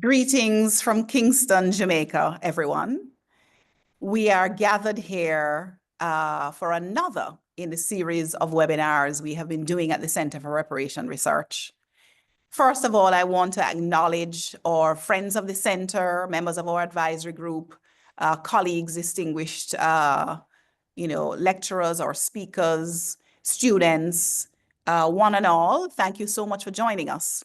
Greetings from Kingston, Jamaica, everyone. We are gathered here for another in the series of webinars we have been doing at the Center for Reparation Research. First of all, I want to acknowledge our friends of the center, members of our advisory group, colleagues, distinguished lecturers or speakers, students, one and all. Thank you so much for joining us.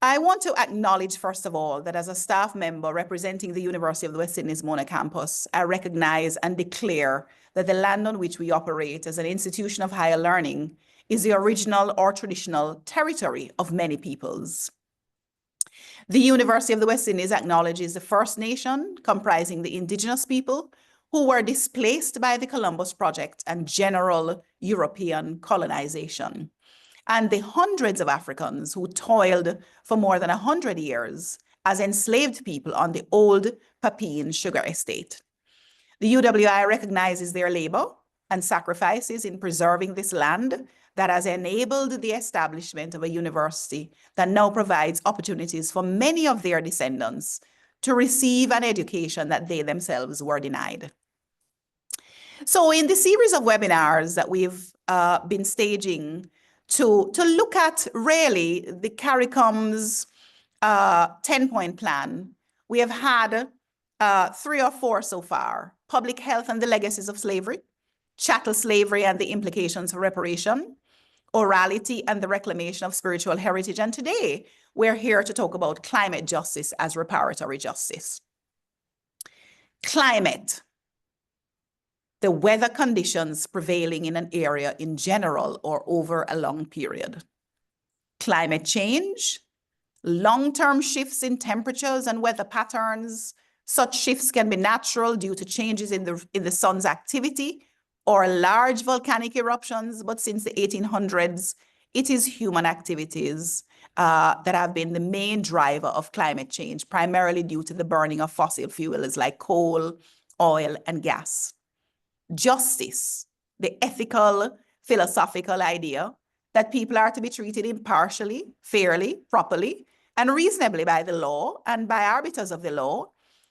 I want to acknowledge, first of all, that as a staff member representing the University of the West Indies Mona campus, I recognize and declare that the land on which we operate as an institution of higher learning is the original or traditional territory of many peoples. The University of the West Indies acknowledges the First Nation, comprising the indigenous people who were displaced by the Columbus Project and general European colonization, and the hundreds of Africans who toiled for more than 100 years as enslaved people on the old Papine sugar estate. The UWI recognizes their labor and sacrifices in preserving this land that has enabled the establishment of a university that now provides opportunities for many of their descendants to receive an education that they themselves were denied. So in the series of webinars that we've been staging to look at really the CARICOM's 10-point plan, we have had 3 or 4 so far: public health and the legacies of slavery, chattel slavery and the implications for reparation, orality and the reclamation of spiritual heritage. And today we're here to talk about climate justice as reparatory justice. Climate, the weather conditions prevailing in an area in general or over a long period. Climate change, long-term shifts in temperatures and weather patterns. Such shifts can be natural due to changes in the sun's activity or large volcanic eruptions, but since the 1800s, it is human activities that have been the main driver of climate change, primarily due to the burning of fossil fuels like coal, oil, and gas. Justice, the ethical, philosophical idea that people are to be treated impartially, fairly, properly, and reasonably by the law and by arbiters of the law,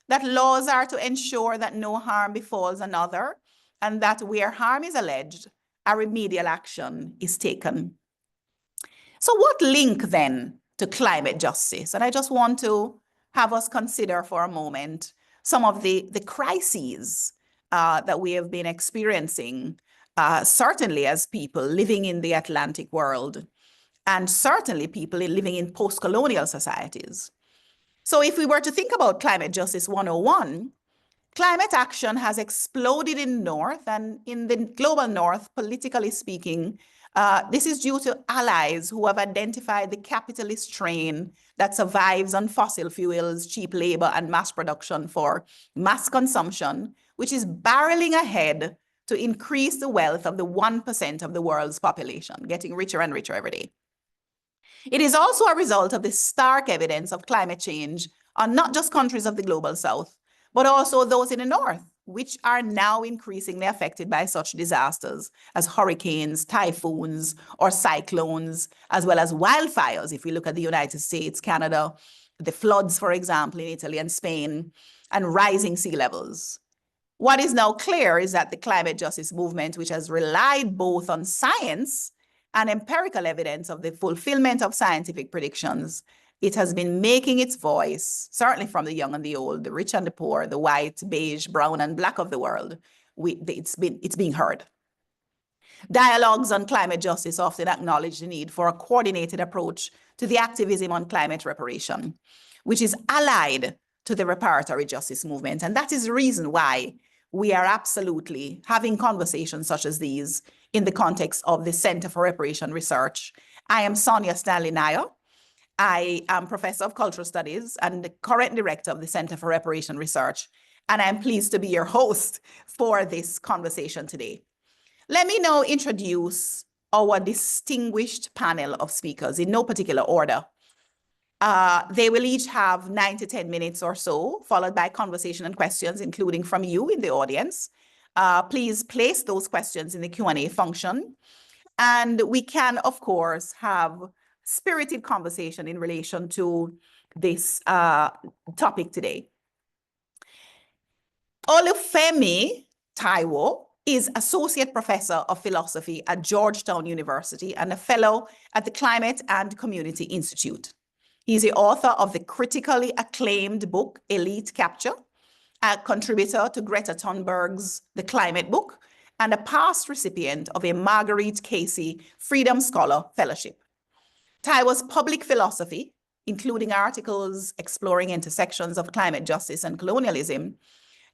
that laws are to ensure that no harm befalls another, and that where harm is alleged, a remedial action is taken. So what link then to climate justice? And I just want to have us consider for a moment some of the crises that we have been experiencing, certainly as people living in the Atlantic world, and certainly people living in post-colonial societies. So if we were to think about Climate Justice 101, climate action has exploded in the North, and in the global North, politically speaking, this is due to allies who have identified the capitalist train that survives on fossil fuels, cheap labor, and mass production for mass consumption, which is barreling ahead to increase the wealth of the 1% of the world's population, getting richer and richer every day. It is also a result of the stark evidence of climate change on not just countries of the global South, but also those in the North, which are now increasingly affected by such disasters as hurricanes, typhoons, or cyclones, as well as wildfires. If we look at the United States, Canada, the floods, for example, in Italy and Spain, and rising sea levels. What is now clear is that the climate justice movement, which has relied both on science and empirical evidence of the fulfillment of scientific predictions, it has been making its voice, certainly from the young and the old, the rich and the poor, the white, beige, brown, and black of the world. It's being heard. Dialogues on climate justice often acknowledge the need for a coordinated approach to the activism on climate reparation, which is allied to the reparatory justice movement. And that is the reason why we are absolutely having conversations such as these in the context of the Center for Reparation Research. I am Sonia Stanley Nair. I am Professor of Cultural Studies and the current Director of the Center for Reparation Research, and I'm pleased to be your host for this conversation today. Let me now introduce our distinguished panel of speakers in no particular order. They will each have 9 to 10 minutes or so, followed by conversation and questions, including from you in the audience. Please place those questions in the Q&A function. And we can, of course, have spirited conversation in relation to this topic today. Olufemi Taiwo is Associate Professor of Philosophy at Georgetown University and a Fellow at the Climate and Community Institute. He's the author of the critically acclaimed book, Elite Capture, a contributor to Greta Thunberg's The Climate Book, and a past recipient of a Marguerite Casey Freedom Scholar Fellowship. Taiwo's public philosophy, including articles exploring intersections of climate justice and colonialism,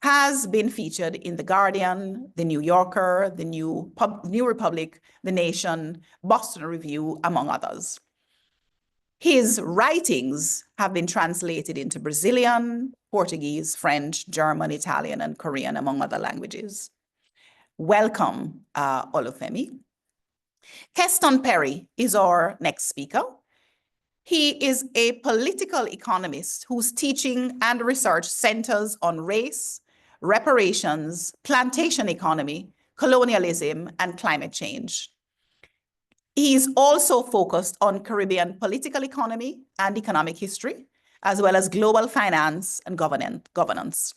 has been featured in The Guardian, The New Yorker, The New Republic, The Nation, Boston Review, among others. His writings have been translated into Brazilian, Portuguese, French, German, Italian, and Korean, among other languages. Welcome, Olufemi. Keston Perry is our next speaker. He is a political economist whose teaching and research centers on race, reparations, plantation economy, colonialism, and climate change. He is also focused on Caribbean political economy and economic history, as well as global finance and governance.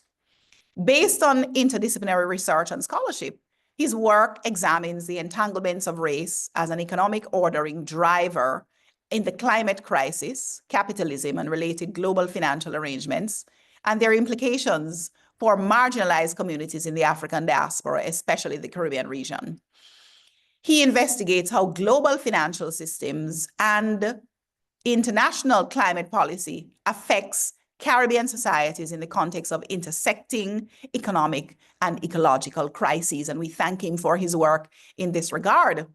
Based on interdisciplinary research and scholarship, his work examines the entanglements of race as an economic ordering driver in the climate crisis, capitalism, and related global financial arrangements, and their implications for marginalized communities in the African diaspora, especially the Caribbean region. He investigates how global financial systems and international climate policy affects Caribbean societies in the context of intersecting economic and ecological crises, and we thank him for his work in this regard.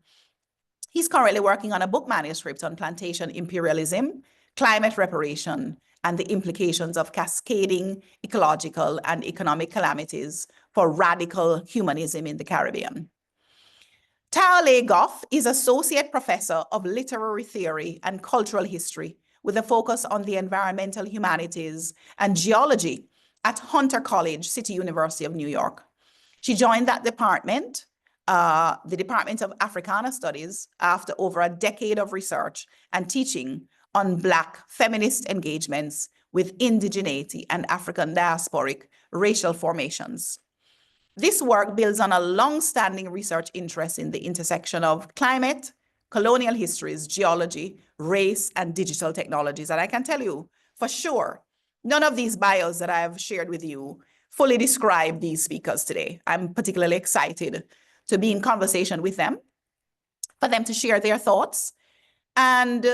He's currently working on a book manuscript on plantation imperialism, climate reparation, and the implications of cascading ecological and economic calamities for radical humanism in the Caribbean. Taole Goff is Associate Professor of Literary Theory and Cultural History with a focus on the environmental humanities and geology at Hunter College, City University of New York. She joined that department, the Department of Africana Studies, after over a decade of research and teaching on Black feminist engagements with indigeneity and African diasporic racial formations. This work builds on a long-standing research interest in the intersection of climate, colonial histories, geology, race, and digital technologies. And I can tell you for sure, none of these bios that I've shared with you fully describe these speakers today. I'm particularly excited to be in conversation with them, for them to share their thoughts. And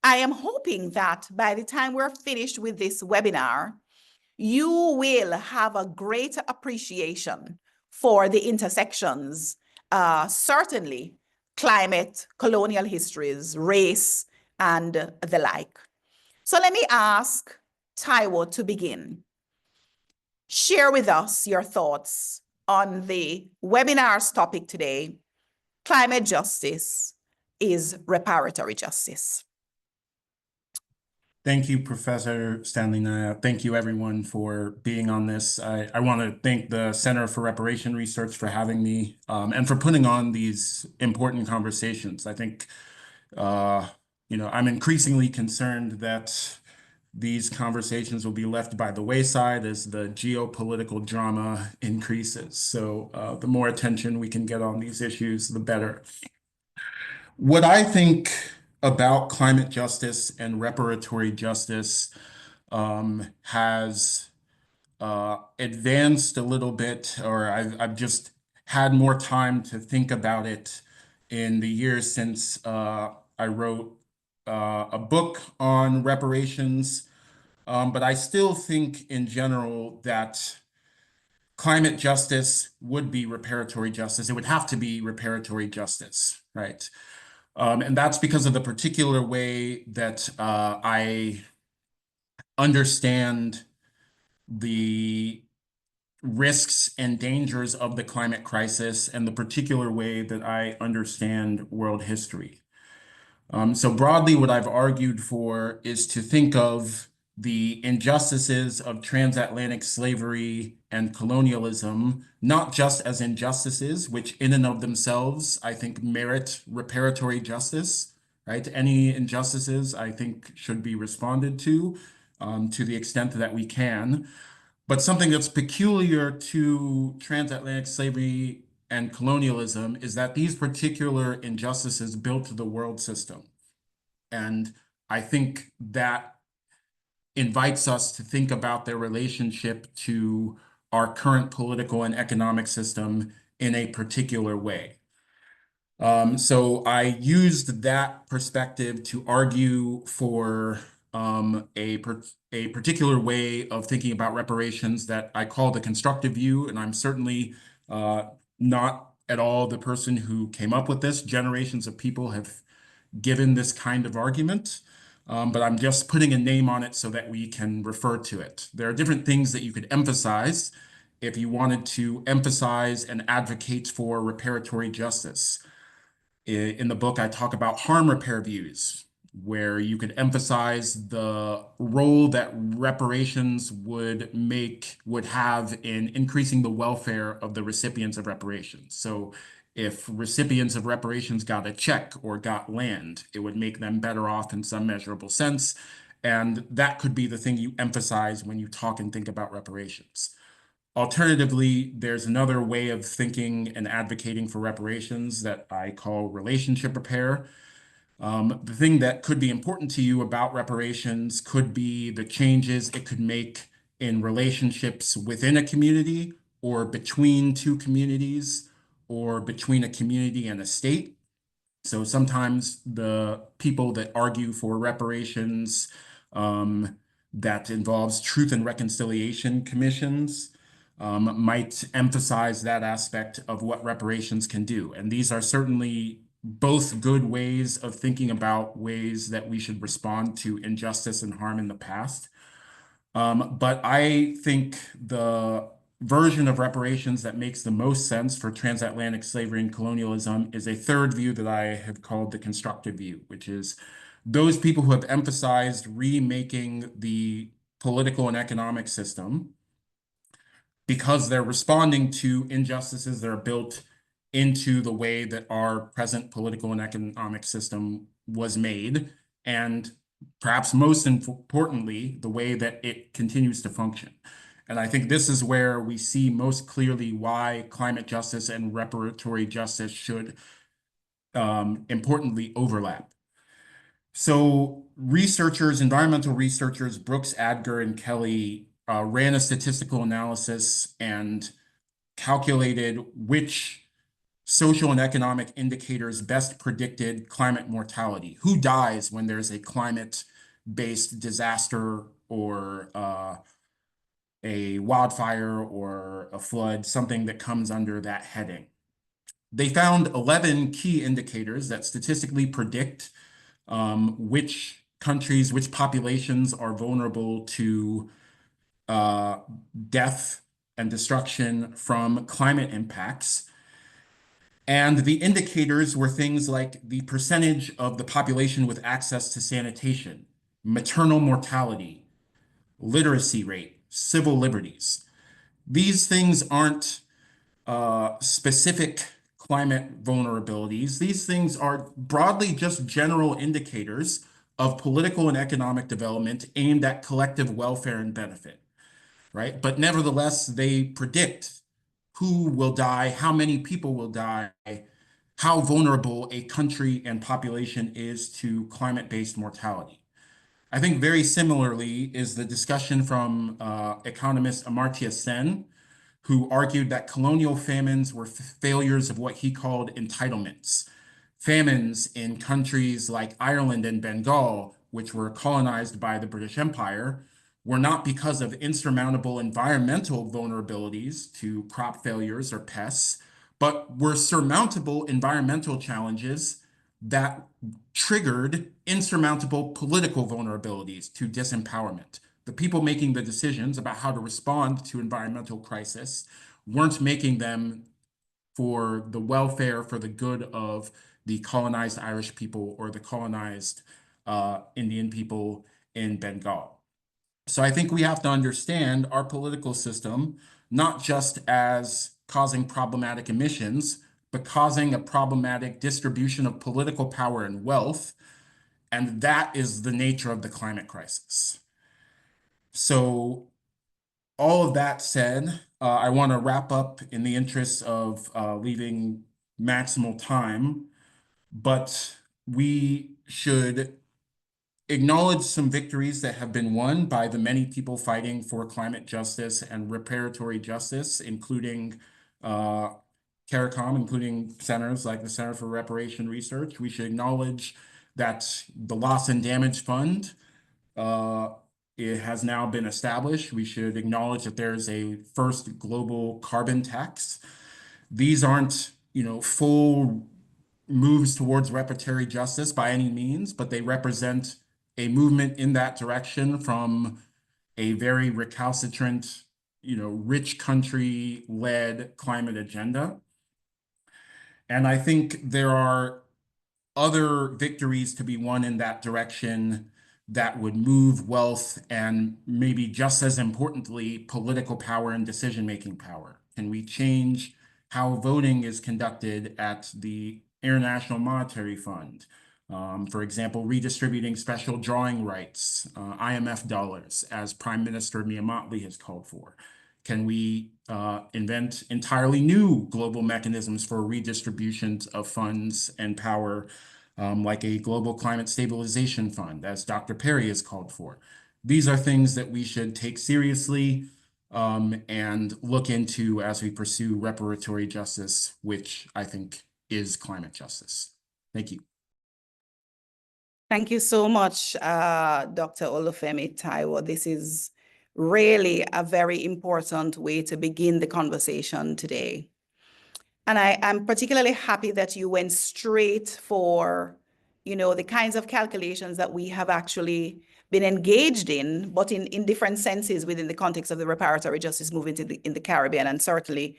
I am hoping that by the time we're finished with this webinar, you will have a greater appreciation for the intersections, certainly climate, colonial histories, race, and the like. So let me ask Taiwo to begin. Share with us your thoughts on the webinar's topic today, Climate Justice is Reparatory Justice. Thank you, Professor Stanley. Thank you, everyone, for being on this. I want to thank the Center for Reparation Research for having me and for putting on these important conversations. I think, I'm increasingly concerned that these conversations will be left by the wayside as the geopolitical drama increases. So the more attention we can get on these issues, the better. What I think about climate justice and reparatory justice has advanced a little bit, or I've just had more time to think about it in the years since I wrote a book on reparations. But I still think in general that climate justice would be reparatory justice. It would have to be reparatory justice, right? And that's because of the particular way that I understand the risks and dangers of the climate crisis and the particular way that I understand world history. So broadly, what I've argued for is to think of the injustices of transatlantic slavery and colonialism, not just as injustices, which in and of themselves, I think merit reparatory justice, right? Any injustices, I think, should be responded to, to the extent that we can. But something that's peculiar to transatlantic slavery and colonialism is that these particular injustices built the world system. And I think that invites us to think about their relationship to our current political and economic system in a particular way. So I used that perspective to argue for a particular way of thinking about reparations that I call the constructive view, and I'm certainly not at all the person who came up with this. Generations of people have given this kind of argument, but I'm just putting a name on it so that we can refer to it. There are different things that you could emphasize if you wanted to emphasize and advocate for reparatory justice. In the book, I talk about harm repair views, where you could emphasize the role that reparations would have in increasing the welfare of the recipients of reparations. So if recipients of reparations got a check or got land, it would make them better off in some measurable sense. And that could be the thing you emphasize when you talk and think about reparations. Alternatively, there's another way of thinking and advocating for reparations that I call relationship repair. The thing that could be important to you about reparations could be the changes it could make in relationships within a community or between two communities or between a community and a state. So sometimes the people that argue for reparations that involves truth and reconciliation commissions might emphasize that aspect of what reparations can do. And these are certainly both good ways of thinking about ways that we should respond to injustice and harm in the past. But I think the version of reparations that makes the most sense for transatlantic slavery and colonialism is a third view that I have called the constructive view, which is those people who have emphasized remaking the political and economic system because they're responding to injustices that are built into the way that our present political and economic system was made, and perhaps most importantly, the way that it continues to function. And I think this is where we see most clearly why climate justice and reparatory justice should importantly overlap. So environmental researchers, Brooks, Adger, and Kelly ran a statistical analysis and calculated which social and economic indicators best predicted climate mortality. Who dies when there's a climate-based disaster or a wildfire or a flood, something that comes under that heading. They found 11 key indicators that statistically predict which populations are vulnerable to death and destruction from climate impacts. And the indicators were things like the percentage of the population with access to sanitation, maternal mortality, literacy rate, civil liberties. These things aren't specific climate vulnerabilities. These things are broadly just general indicators of political and economic development aimed at collective welfare and benefit, right? But nevertheless, they predict who will die, how many people will die, how vulnerable a country and population is to climate-based mortality. I think very similarly is the discussion from economist Amartya Sen, who argued that colonial famines were failures of what he called entitlements. Famines in countries like Ireland and Bengal, which were colonized by the British Empire, were not because of insurmountable environmental vulnerabilities to crop failures or pests, but were surmountable environmental challenges that triggered insurmountable political vulnerabilities to disempowerment. The people making the decisions about how to respond to environmental crisis weren't making them for the welfare, for the good of the colonized Irish people or the colonized Indian people in Bengal. So I think we have to understand our political system, not just as causing problematic emissions, but causing a problematic distribution of political power and wealth. And that is the nature of the climate crisis. So all of that said, I want to wrap up in the interest of leaving maximal time, but we should acknowledge some victories that have been won by the many people fighting for climate justice and reparatory justice, including uh, CARICOM, including centers like the Center for Reparation Research. We should acknowledge that the Loss and Damage Fund, uh, it has now been established. We should acknowledge that there's a first global carbon tax. These aren't, full moves towards reparatory justice by any means, but they represent a movement in that direction from a very recalcitrant, rich country-led climate agenda. And I think there are other victories to be won in that direction that would move wealth and maybe just as importantly, political power and decision-making power? Can we change how voting is conducted at the International Monetary Fund? For example, redistributing special drawing rights, IMF dollars, as Prime Minister Mia Mottley has called for. Can we invent entirely new global mechanisms for redistributions of funds and power, like a global climate stabilization fund, as Dr. Perry has called for? These are things that we should take seriously and look into as we pursue reparatory justice, which I think is climate justice. Thank you. Thank you so much, Dr. Olufemi Taiwo. This is really a very important way to begin the conversation today. And I'm particularly happy that you went straight for, the kinds of calculations that we have actually been engaged in, but in different senses within the context of the reparatory justice movement in the Caribbean, and certainly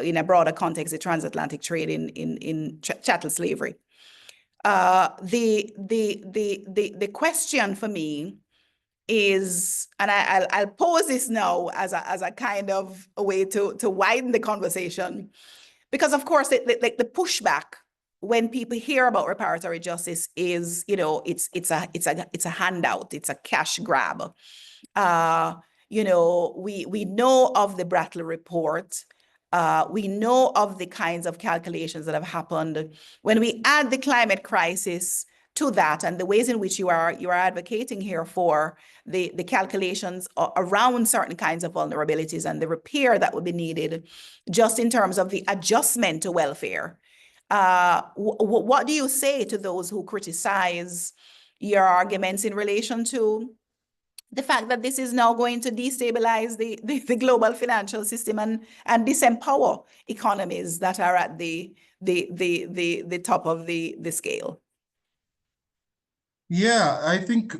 in a broader context, the transatlantic trade in chattel slavery. The question for me is, and I'll pose this now as a kind of a way to widen the conversation, because of course the pushback when people hear about reparatory justice is, it's a handout, it's a cash grab. We know of the Brattle report. We know of the kinds of calculations that have happened. When we add the climate crisis to that and the ways in which you are advocating here for the calculations around certain kinds of vulnerabilities and the repair that would be needed just in terms of the adjustment to welfare. What do you say to those who criticize your arguments in relation to the fact that this is now going to destabilize the global financial system and disempower economies that are at the top of the scale? Yeah, I think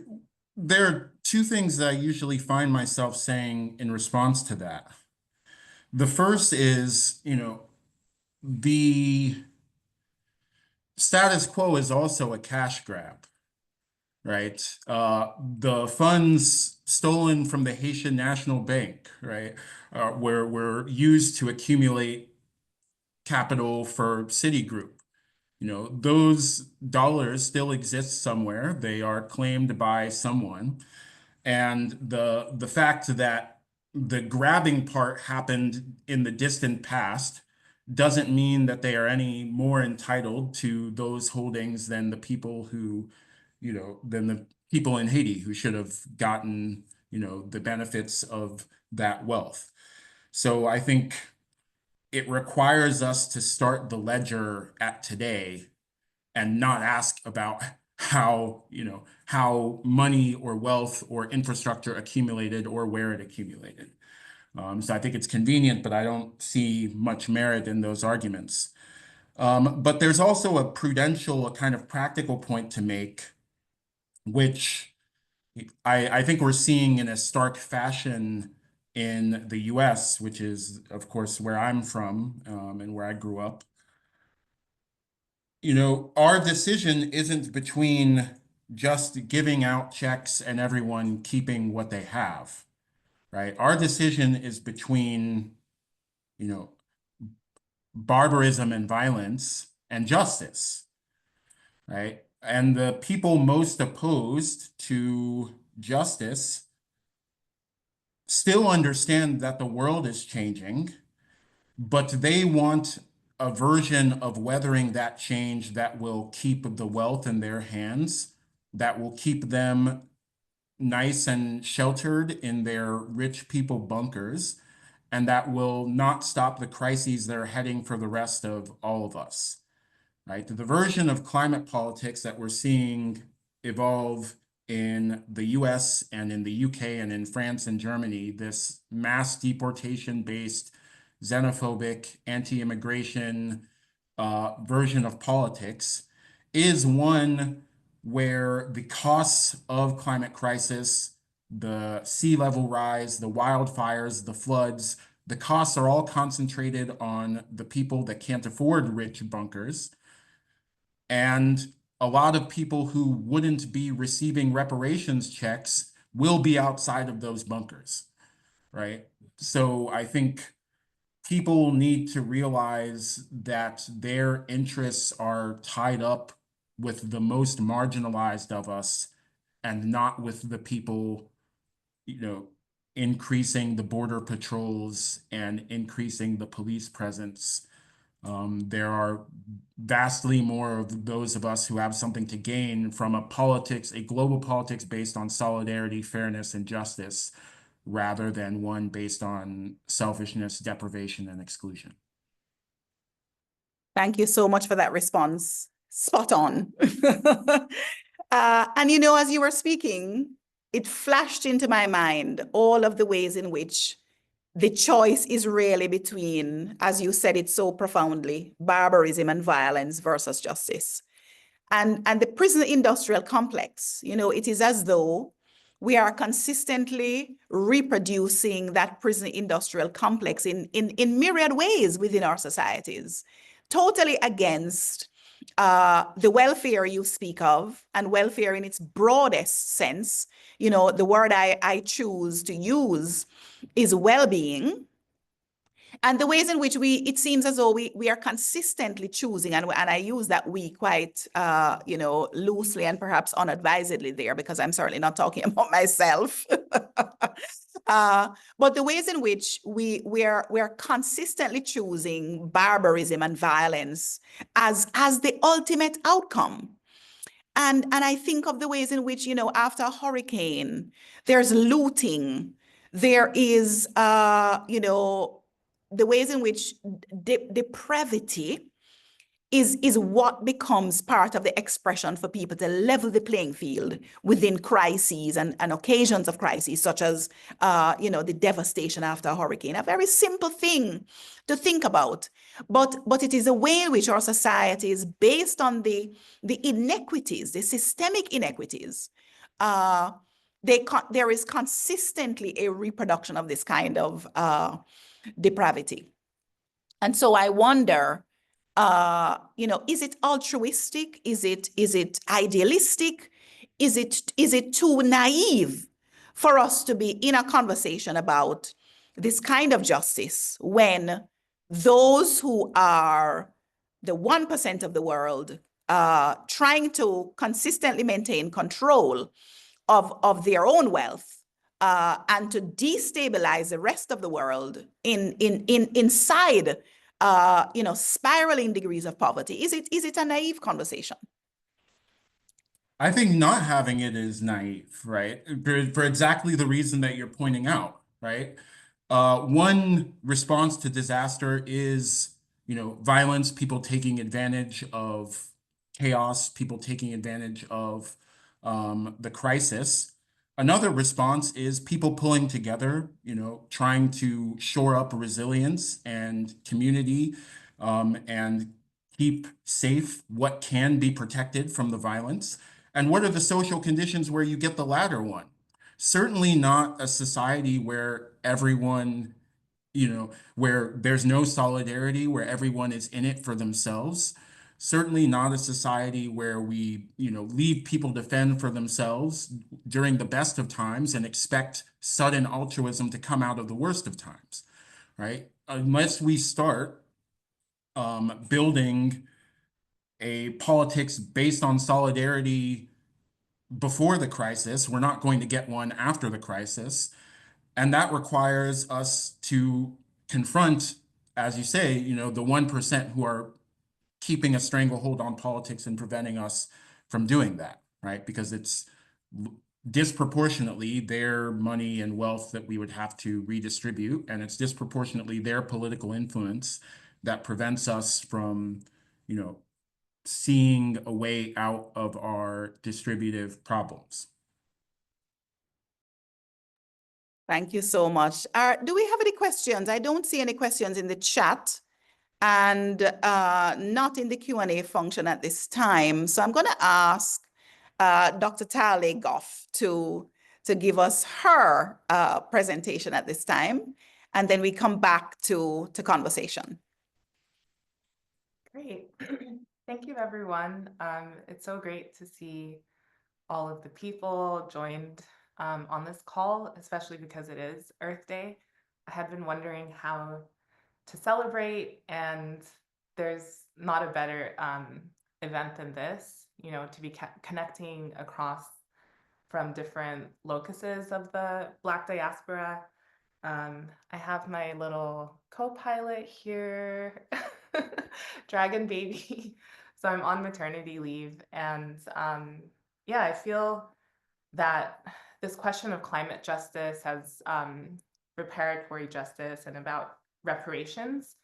there are two things that I usually find myself saying in response to that. The first is, the status quo is also a cash grab, right? The funds stolen from the Haitian National Bank, right, were used to accumulate capital for Citigroup. Those dollars still exist somewhere. They are claimed by someone. And the fact that the grabbing part happened in the distant past doesn't mean that they are any more entitled to those holdings than the people who, than the people in Haiti who should have gotten, the benefits of that wealth. So I think it requires us to start the ledger at today and not ask about how money or wealth or infrastructure accumulated or where it accumulated. So I think it's convenient, but I don't see much merit in those arguments. But there's also a prudential, a kind of practical point to make, which I think we're seeing in a stark fashion in the US, which is, of course, where I'm from and where I grew up. Our decision isn't between just giving out checks and everyone keeping what they have, right? Our decision is between, barbarism and violence and justice, right? And the people most opposed to justice still understand that the world is changing, but they want a version of weathering that change that will keep the wealth in their hands, that will keep them nice and sheltered in their rich people bunkers, and that will not stop the crises that are heading for the rest of all of us, right? The version of climate politics that we're seeing evolve in the US and in the UK and in France and Germany, this mass deportation based, xenophobic, anti-immigration version of politics is one where the costs of climate crisis, the sea level rise, the wildfires, the floods, the costs are all concentrated on the people that can't afford rich bunkers. And a lot of people who wouldn't be receiving reparations checks will be outside of those bunkers, right? So I think people need to realize that their interests are tied up with the most marginalized of us and not with the people, increasing the border patrols and increasing the police presence. There are vastly more of those of us who have something to gain from a global politics based on solidarity, fairness, and justice, rather than one based on selfishness, deprivation, and exclusion. Thank you so much for that response. Spot on. And as you were speaking, it flashed into my mind all of the ways in which the choice is really between, as you said it so profoundly, barbarism and violence versus justice. And the prison industrial complex, it is as though we are consistently reproducing that prison industrial complex in myriad ways within our societies, totally against the welfare you speak of, and welfare in its broadest sense. The word I choose to use is well-being. And the ways in which it seems as though we are consistently choosing, and I use that we quite, loosely and perhaps unadvisedly there, because I'm certainly not talking about myself. But the ways in which we're consistently choosing barbarism and violence as the ultimate outcome. And I think of the ways in which, after a hurricane, there's looting, there is, the ways in which depravity is what becomes part of the expression for people to level the playing field within crises and occasions of crises, such as, the devastation after a hurricane. A very simple thing to think about, but it is a way in which our society is based on the inequities, the systemic inequities. There is consistently a reproduction of this kind of depravity. And so I wonder, is it altruistic? Is it idealistic? Is it too naive for us to be in a conversation about this kind of justice when those who are the 1% of the world trying to consistently maintain control of their own wealth and to destabilize the rest of the world inside spiraling degrees of poverty? Is it a naive conversation? I think not having it is naive, right? For exactly the reason that you're pointing out, right? One response to disaster is, violence, people taking advantage of chaos, people taking advantage of the crisis. Another response is people pulling together, trying to shore up resilience and community, and keep safe what can be protected from the violence. And what are the social conditions where you get the latter one? Certainly not a society where everyone, where there's no solidarity, where everyone is in it for themselves. Certainly not a society where we, leave people to fend for themselves during the best of times and expect sudden altruism to come out of the worst of times, right? Unless we start building a politics based on solidarity before the crisis, we're not going to get one after the crisis. And that requires us to confront, as you say, the 1% who are keeping a stranglehold on politics and preventing us from doing that, right? Because it's disproportionately their money and wealth that we would have to redistribute, and it's disproportionately their political influence that prevents us from, seeing a way out of our distributive problems. Thank you so much. Do we have any questions? I don't see any questions in the chat and not in the Q&A function at this time. So I'm going to ask Dr. Tale Goff to give us her presentation at this time, and then we come back to conversation. Great. Thank you, everyone. It's so great to see all of the people joined on this call, especially because it is Earth Day. I had been wondering how to celebrate, and there's not a better event than this, to be connecting across from different locuses of the Black diaspora. I have my little co-pilot here, Dragon Baby. So I'm on maternity leave, and yeah, I feel that this question of climate justice as reparatory justice and about reparations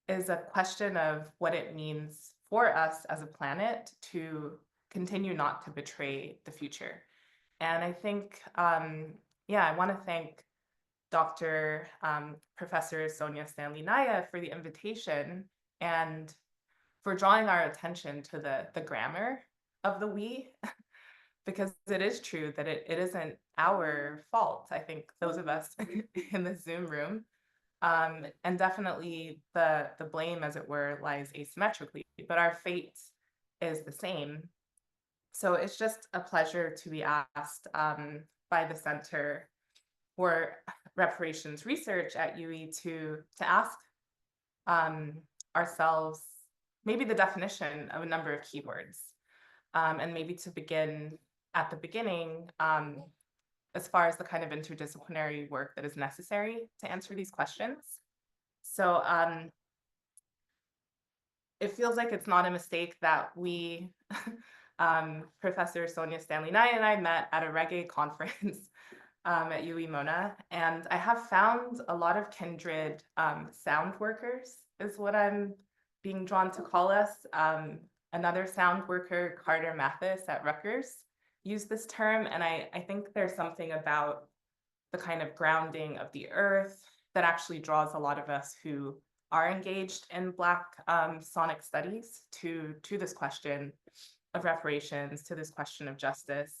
is a question of what it means for us as a planet to continue not to betray the future. And I think, yeah, I want to thank Dr. Professor Sonia Stanley Naya for the invitation and for drawing our attention to the grammar of the we, because it is true that it isn't our fault. I think those of us in the Zoom room, and definitely the blame, as it were, lies asymmetrically, but our fate is the same. So it's just a pleasure to be asked by the Center for Reparations Research at UE to ask ourselves maybe the definition of a number of keywords, and maybe to begin at the beginning as far as the kind of interdisciplinary work that is necessary to answer these questions. So it feels like it's not a mistake that we, Professor Sonia Stanley Naya and I met at a reggae conference at UE Mona, and I have found a lot of kindred sound workers is what I'm being drawn to call us. Another sound worker, Carter Mathis at Rutgers, used this term, and I think there's something about the kind of grounding of the earth that actually draws a lot of us who are engaged in Black sonic studies to this question of reparations, to this question of justice,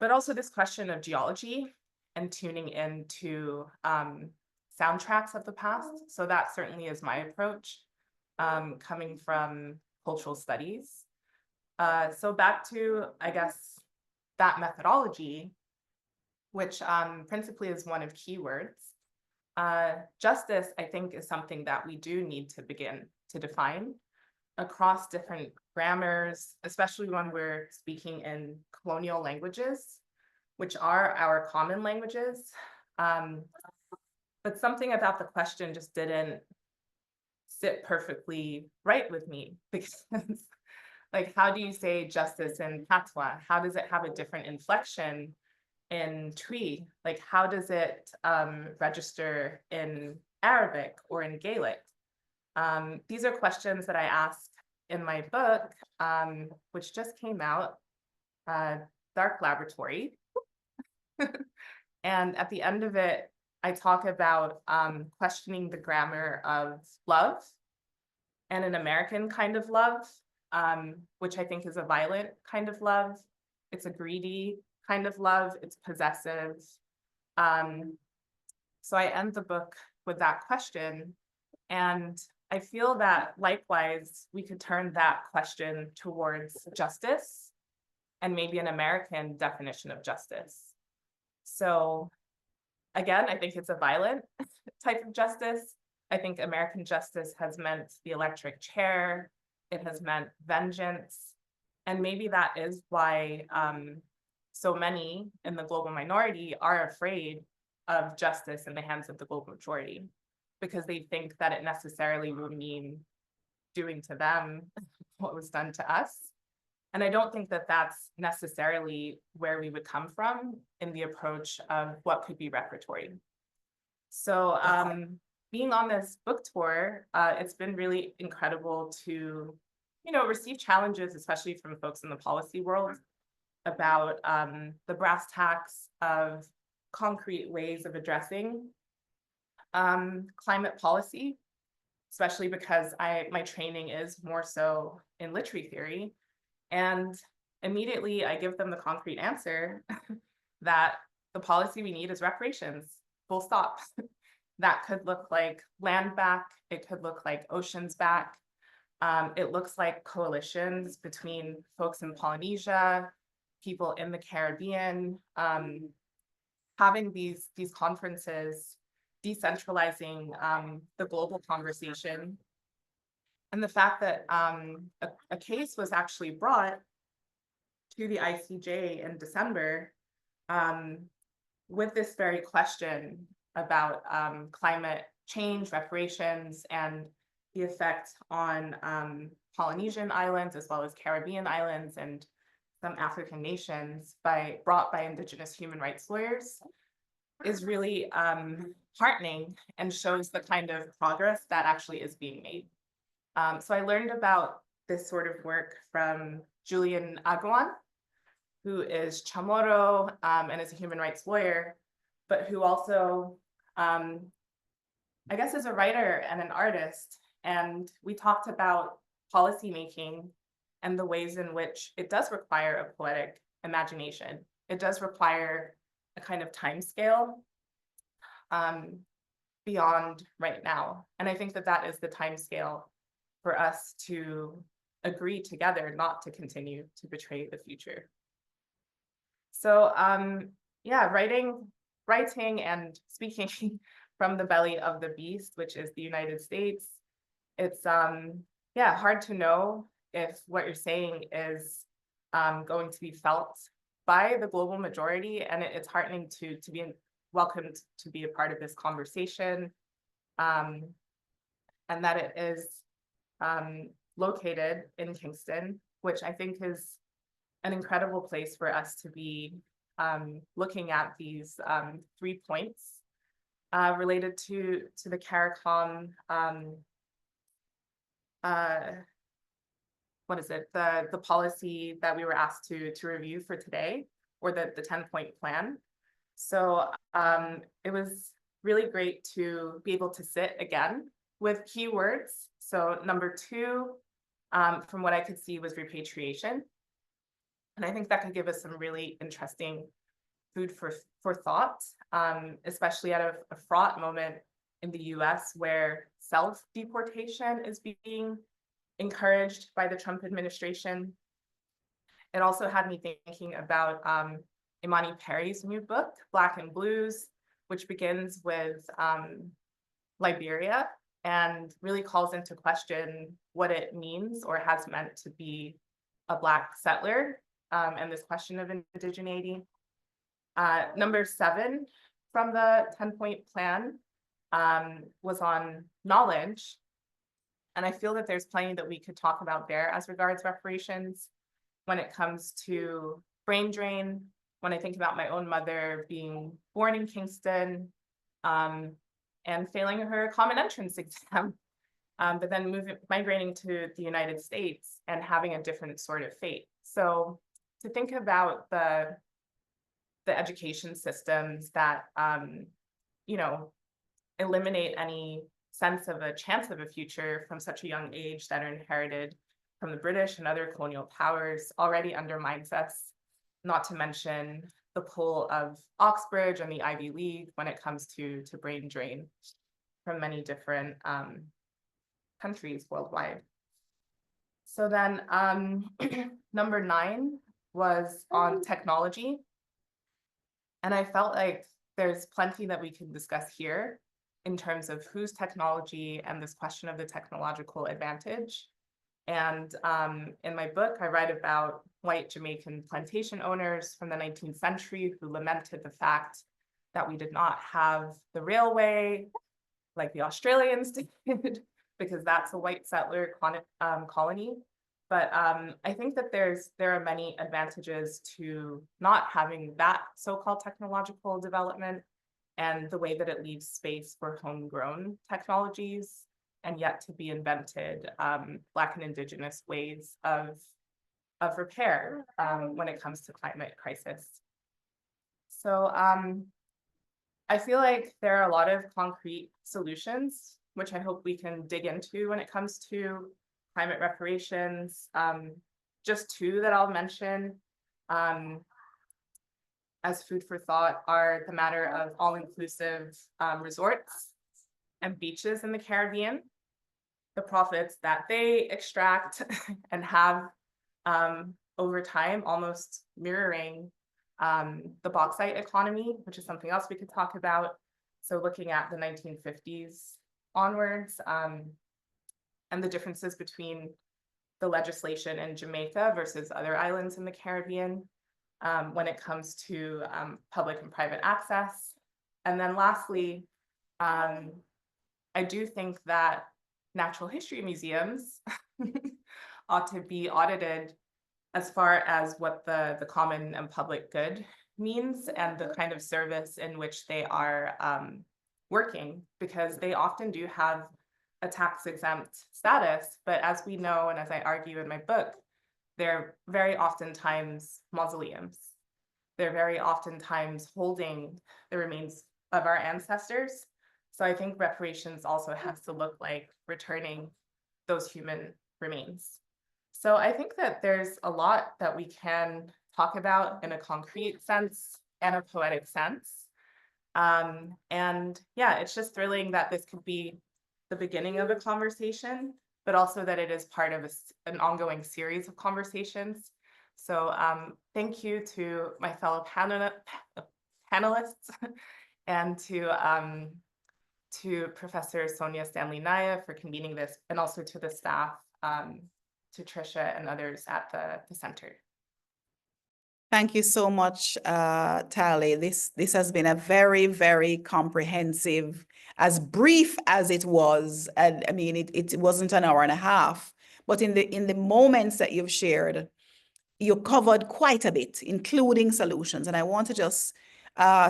but also this question of geology and tuning into soundtracks of the past. So that certainly is my approach, coming from cultural studies. So back to, I guess, that methodology, which principally is one of keywords. Justice, I think, is something that we do need to begin to define across different grammars, especially when we're speaking in colonial languages, which are our common languages. But something about the question just didn't sit perfectly right with me, because like, how do you say justice in Patois? How does it have a different inflection in Twi? Like, how does it register in Arabic or in Gaelic? These are questions that I ask in my book, which just came out, Dark Laboratory. And at the end of it, I talk about questioning the grammar of love and an American kind of love, which I think is a violent kind of love. It's a greedy kind of love. It's possessive. So I end the book with that question. And I feel that likewise, we could turn that question towards justice and maybe an American definition of justice. So again, I think it's a violent type of justice. I think American justice has meant the electric chair. It has meant vengeance. And maybe that is why so many in the global minority are afraid of justice in the hands of the global majority, because they think that it necessarily will mean doing to them what was done to us. And I don't think that that's necessarily where we would come from in the approach of what could be reparatory. So being on this book tour, it's been really incredible to, receive challenges, especially from folks in the policy world, about the brass tacks of concrete ways of addressing climate policy, especially because my training is more so in literary theory. And immediately I give them the concrete answer that the policy we need is reparations, full stop. That could look like land back, it could look like oceans back. It looks like coalitions between folks in Polynesia, people in the Caribbean, having these conferences, decentralizing the global conversation. And the fact that a case was actually brought to the ICJ in December with this very question about climate change, reparations, and the effect on Polynesian islands, as well as Caribbean islands and some African nations brought by Indigenous human rights lawyers, is really heartening and shows the kind of progress that actually is being made. So I learned about this sort of work from Julian Aguan, who is Chamorro and is a human rights lawyer, but who also, I guess, is a writer and an artist. And we talked about policymaking and the ways in which it does require a poetic imagination. It does require a kind of time scale beyond right now. And I think that that is the time scale for us to agree together not to continue to betray the future. So yeah, writing and speaking from the belly of the beast, which is the United States, it's yeah, hard to know if what you're saying is going to be felt by the global majority, and it's heartening to be welcomed to be a part of this conversation, and that it is located in Kingston, which I think is an incredible place for us to be looking at these 3 points related to the CARICOM, what is it, the policy that we were asked to review for today, or the 10-point plan. So it was really great to be able to sit again with keywords. So number 2, from what I could see, was repatriation. And I think that could give us some really interesting food for thought, especially at a fraught moment in the US where self-deportation is being encouraged by the Trump administration. It also had me thinking about Imani Perry's new book, Black and Blues, which begins with Liberia and really calls into question what it means or has meant to be a Black settler, and this question of indigeneity. Number 7 from the 10-point plan was on knowledge. And I feel that there's plenty that we could talk about there as regards reparations when it comes to brain drain. When I think about my own mother being born in Kingston and failing her common entrance exam, but then migrating to the United States and having a different sort of fate. So to think about the education systems that eliminate any sense of a chance of a future from such a young age that are inherited from the British and other colonial powers already undermines us, not to mention the pull of Oxbridge and the Ivy League when it comes to brain drain from many different countries worldwide. So then number 9 was on technology. And I felt like there's plenty that we can discuss here in terms of whose technology and this question of the technological advantage. And in my book, I write about white Jamaican plantation owners from the 19th century who lamented the fact that we did not have the railway like the Australians did, because that's a white settler colony. But I think that there are many advantages to not having that so-called technological development, and the way that it leaves space for homegrown technologies and yet to be invented Black and Indigenous ways of repair when it comes to climate crisis. So I feel like there are a lot of concrete solutions, which I hope we can dig into when it comes to climate reparations. Just two that I'll mention as food for thought are the matter of all-inclusive resorts and beaches in the Caribbean, the profits that they extract and have over time, almost mirroring the bauxite economy, which is something else we could talk about. So looking at the 1950s onwards, and the differences between the legislation in Jamaica versus other islands in the Caribbean when it comes to public and private access. And then lastly, I do think that natural history museums ought to be audited as far as what the common and public good means and the kind of service in which they are working, because they often do have a tax-exempt status, but as we know, and as I argue in my book, they're very oftentimes mausoleums. They're very oftentimes holding the remains of our ancestors. So I think reparations also has to look like returning those human remains. So I think that there's a lot that we can talk about in a concrete sense and a poetic sense. And yeah, it's just thrilling that this could be the beginning of a conversation, but also that it is part of an ongoing series of conversations. So thank you to my fellow panelists and to Professor Sonia Stanley-Naya for convening this, and also to the staff, to Tricia and others at the center. Thank you so much, Tali. This has been a very, very comprehensive, as brief as it was. And I mean, it wasn't an hour and a half, but in the moments that you've shared, you covered quite a bit, including solutions. And I want to just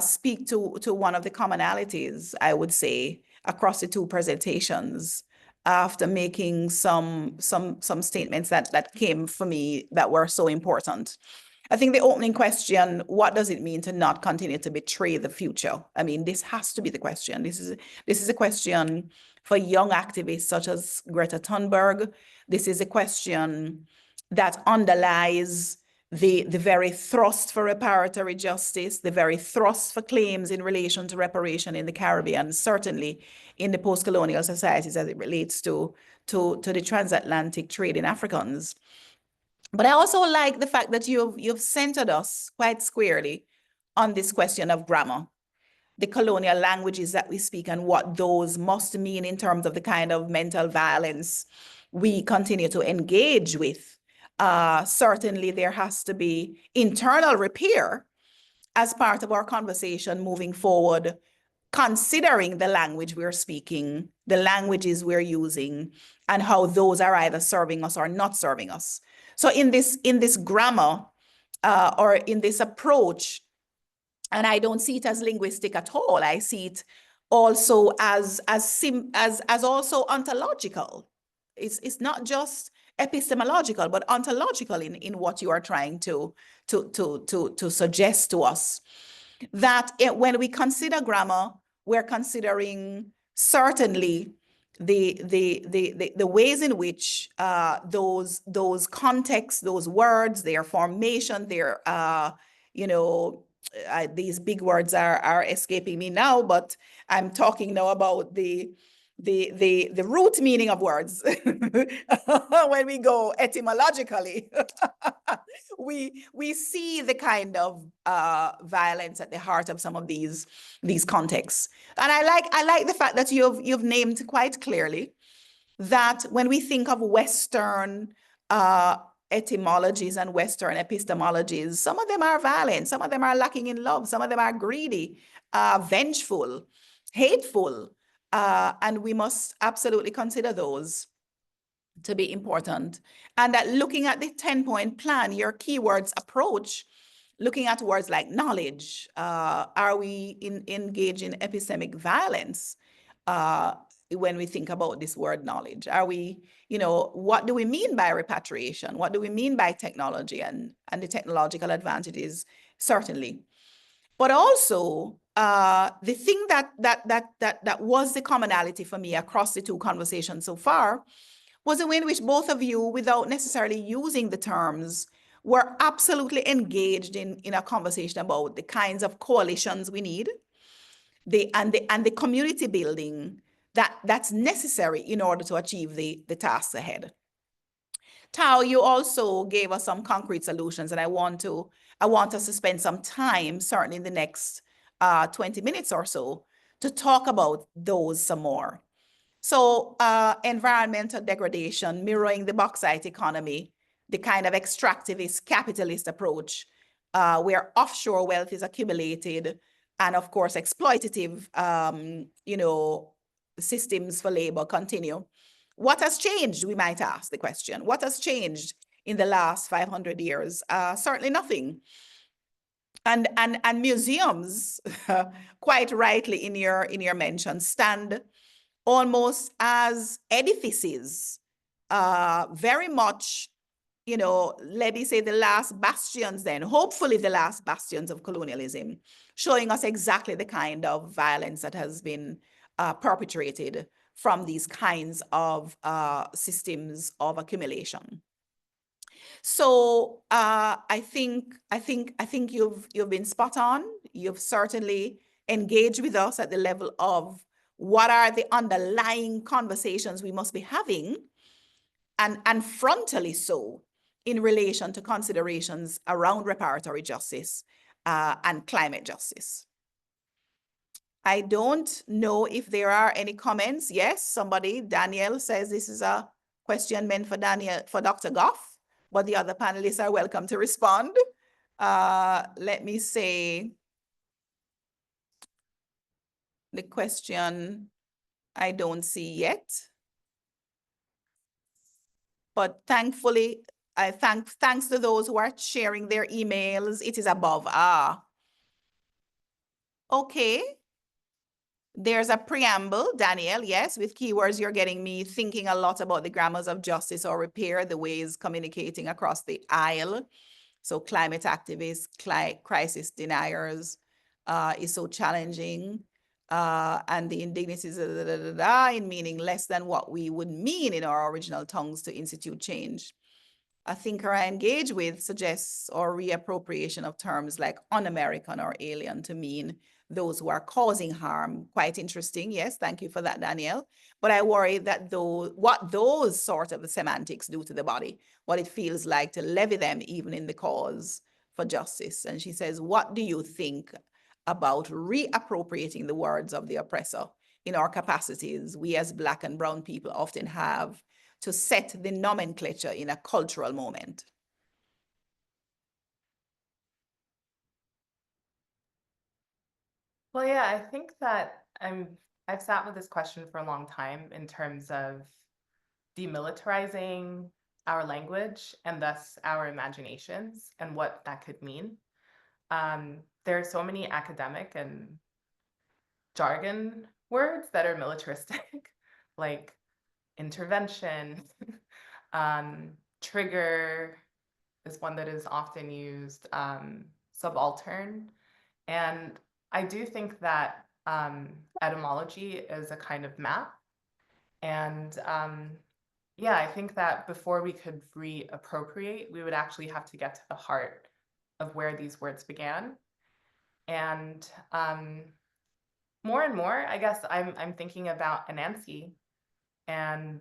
speak to one of the commonalities, I would say, across the two presentations, after making some statements that came for me that were so important. I think the opening question, what does it mean to not continue to betray the future? I mean, this has to be the question. This is a question for young activists such as Greta Thunberg. This is a question that underlies the very thrust for reparatory justice, the very thrust for claims in relation to reparation in the Caribbean, certainly in the post-colonial societies as it relates to the transatlantic trade in Africans. But I also like the fact that you've centered us quite squarely on this question of grammar, the colonial languages that we speak and what those must mean in terms of the kind of mental violence we continue to engage with. Certainly there has to be internal repair as part of our conversation moving forward, considering the language we're speaking, the languages we're using, and how those are either serving us or not serving us. So in this grammar or in this approach, and I don't see it as linguistic at all, I see it also as also ontological. It's not just epistemological, but ontological in what you are trying to suggest to us. That when we consider grammar, we're considering certainly the ways in which those contexts, those words, their formation, their these big words are escaping me now, but I'm talking now about the root meaning of words. When we go etymologically, we see the kind of violence at the heart of some of these contexts. And I like the fact that you've named quite clearly that when we think of Western etymologies and Western epistemologies, some of them are violent, some of them are lacking in love, some of them are greedy, vengeful, hateful, and we must absolutely consider those to be important. And that looking at the 10-point plan, your keywords approach, looking at words like knowledge, are we engaged in epistemic violence? When we think about this word knowledge, are we, what do we mean by repatriation? What do we mean by technology and the technological advantages? Certainly. But also, the thing that was the commonality for me across the two conversations so far was the way in which both of you, without necessarily using the terms, were absolutely engaged in a conversation about the kinds of coalitions we need, and the community building that's necessary in order to achieve the tasks ahead. Tao, you also gave us some concrete solutions, and I want us to spend some time, certainly in the next 20 minutes or so, to talk about those some more. So environmental degradation, mirroring the bauxite economy, the kind of extractivist capitalist approach where offshore wealth is accumulated, and of course exploitative, systems for labor continue. What has changed, we might ask the question. What has changed in the last 500 years? Certainly nothing. And museums, quite rightly in your mention, stand almost as edifices, very much, let me say the last bastions then, hopefully the last bastions of colonialism, showing us exactly the kind of violence that has been perpetrated from these kinds of systems of accumulation. So I think you've been spot on. You've certainly engaged with us at the level of what are the underlying conversations we must be having, and frontally so, in relation to considerations around reparatory justice and climate justice. I don't know if there are any comments. Yes, somebody, Daniel, says this is a question meant for Dr. Goff, but the other panelists are welcome to respond. Let me say the question I don't see yet. But thankfully, thanks to those who are sharing their emails, it is above. Okay. There's a preamble, Daniel, yes, with keywords you're getting me thinking a lot about the grammars of justice or repair, the ways communicating across the aisle. So climate activists, crisis deniers is so challenging. And the indignities in meaning less than what we would mean in our original tongues to institute change. A thinker I engage with suggests or reappropriation of terms like un-American or alien to mean those who are causing harm. Quite interesting. Yes, thank you for that, Danielle. But I worry that what those sort of semantics do to the body, what it feels like to levy them even in the cause for justice. And she says, what do you think about reappropriating the words of the oppressor in our capacities we as Black and brown people often have to set the nomenclature in a cultural moment? Well, yeah, I think that I've sat with this question for a long time in terms of demilitarizing our language and thus our imaginations and what that could mean. There are so many academic and jargon words that are militaristic, like intervention, trigger is one that is often used, subaltern. And I do think that etymology is a kind of map. And yeah, I think that before we could reappropriate, we would actually have to get to the heart of where these words began. And more and more, I guess I'm thinking about Anansi and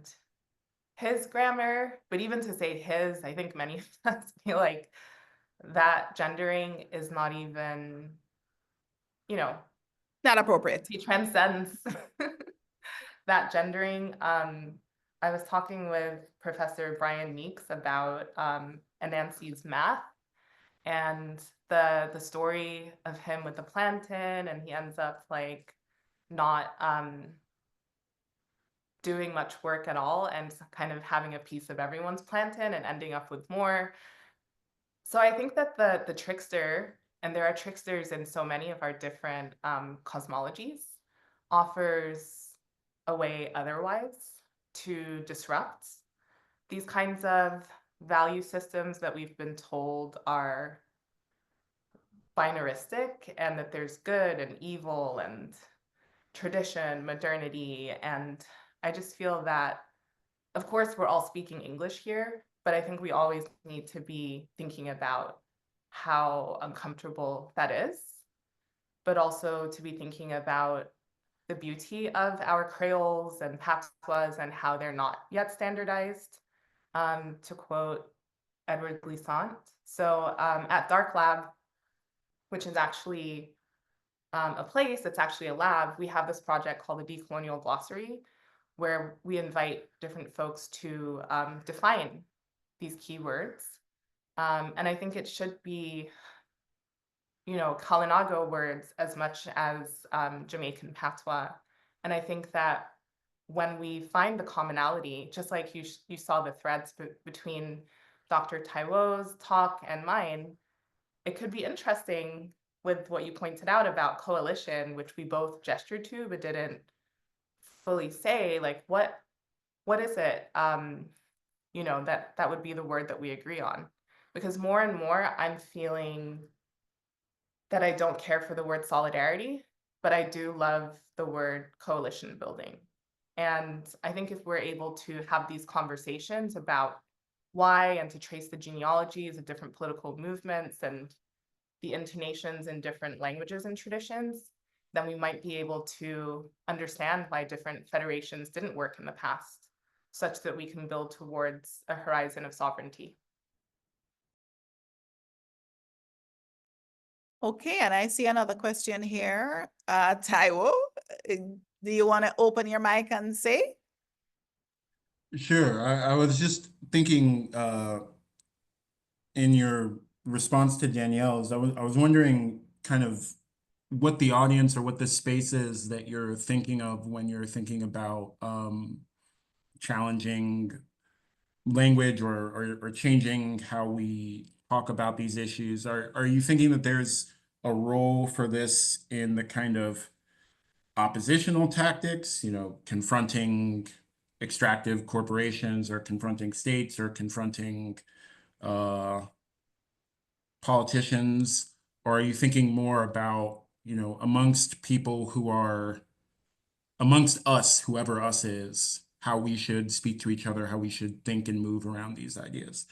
his grammar, but even to say his, I think many of us feel like that gendering is not even, Not appropriate. he transcends that gendering. I was talking with Professor Brian Meeks about Anansi's math and the story of him with the plantain, and he ends up like not doing much work at all and kind of having a piece of everyone's plantain and ending up with more. So I think that the trickster, and there are tricksters in so many of our different cosmologies, offers a way otherwise to disrupt these kinds of value systems that we've been told are binaristic, and that there's good and evil and tradition, modernity. And I just feel that, of course, we're all speaking English here, but I think we always need to be thinking about how uncomfortable that is, but also to be thinking about the beauty of our creoles and patois and how they're not yet standardized, to quote Edward Glissant. So at Dark Lab, which is actually a place, it's actually a lab, we have this project called the Decolonial Glossary, where we invite different folks to define these keywords. And I think it should be, Kalinago words as much as Jamaican patois. And I think that when we find the commonality, just like you saw the threads between Dr. Taiwo's talk and mine, it could be interesting with what you pointed out about coalition, which we both gestured to but didn't fully say, like what is it, that would be the word that we agree on. Because more and more I'm feeling that I don't care for the word solidarity, but I do love the word coalition building. And I think if we're able to have these conversations about why, and to trace the genealogies of different political movements and the intonations in different languages and traditions, then we might be able to understand why different federations didn't work in the past, such that we can build towards a horizon of sovereignty. Okay, and I see another question here. Taiwo, do you want to open your mic and say? Sure. I was just thinking in your response to Danielle's, I was wondering kind of what the audience or what the space is that you're thinking of when you're thinking about challenging language or changing how we talk about these issues. Are you thinking that there's a role for this in the kind of oppositional tactics, confronting extractive corporations or confronting states or confronting politicians? Or are you thinking more about, amongst people who are amongst us, whoever us is, how we should speak to each other, how we should think and move around these ideas?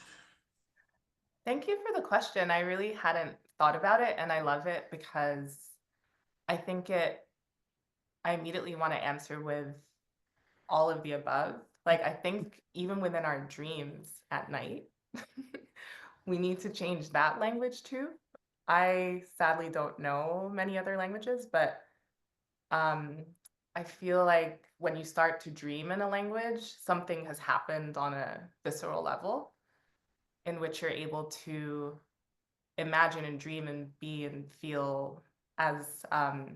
Thank you for the question. I really hadn't thought about it, and I love it because I think I immediately want to answer with all of the above. Like, I think even within our dreams at night, we need to change that language too. I sadly don't know many other languages, but I feel like when you start to dream in a language, something has happened on a visceral level in which you're able to imagine and dream and be and feel as, I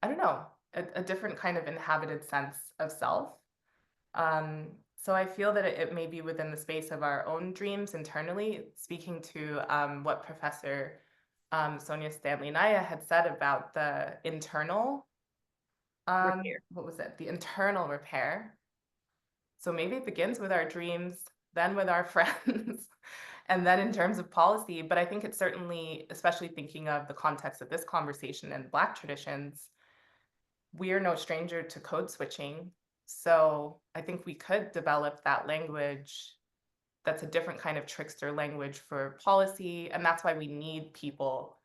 don't know, a different kind of inhabited sense of self. So I feel that it may be within the space of our own dreams internally, speaking to what Professor Sonia Stanley Naya had said about the internal, Repair. what was it? The internal repair. So maybe it begins with our dreams, then with our friends, and then in terms of policy. But I think it's certainly, especially thinking of the context of this conversation and Black traditions, we are no stranger to code switching. So I think we could develop that language that's a different kind of trickster language for policy. And that's why we need people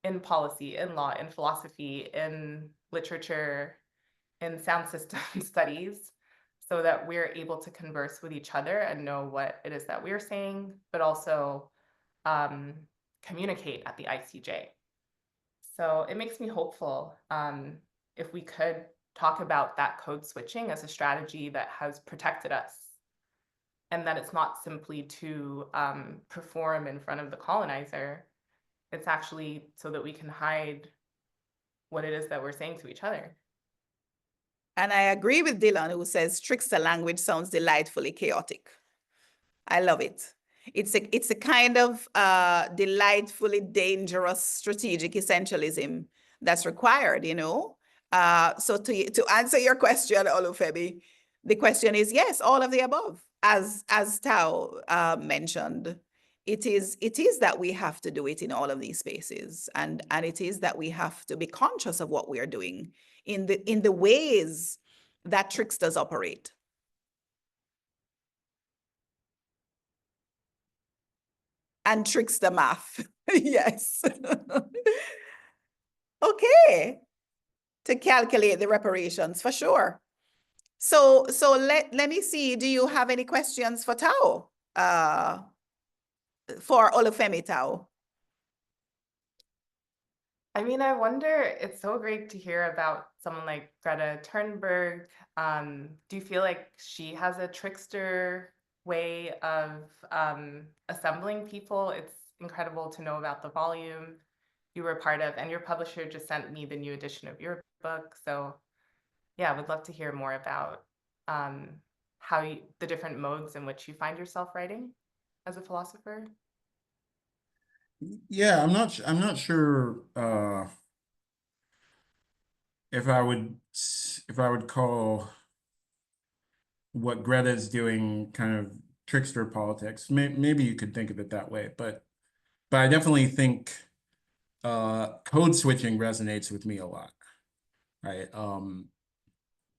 in policy, in law, in philosophy, in literature, in sound system studies, so that we're able to converse with each other and know what it is that we're saying, but also communicate at the ICJ. So it makes me hopeful if we could talk about that code switching as a strategy that has protected us, and that it's not simply to perform in front of the colonizer. It's actually so that we can hide what it is that we're saying to each other. And I agree with Dylan, who says trickster language sounds delightfully chaotic. I love it. It's a kind of delightfully dangerous strategic essentialism that's required, you know? So to answer your question, Olufemi, the question is yes, all of the above. As Tao mentioned, it is that we have to do it in all of these spaces, and it is that we have to be conscious of what we are doing in the ways that tricksters operate. And trickster math. Yes. Okay. To calculate the reparations for sure. So let me see. Do you have any questions for Tao? For Olufemi Tao? I mean, I wonder, it's so great to hear about someone like Greta Thunberg. Do you feel like she has a trickster way of assembling people? It's incredible to know about the volume you were part of, and your publisher just sent me the new edition of your book. So yeah, I would love to hear more about the different modes in which you find yourself writing as a philosopher. Yeah, I'm not sure if I would call what Greta is doing kind of trickster politics. Maybe you could think of it that way, but I definitely think code switching resonates with me a lot, right?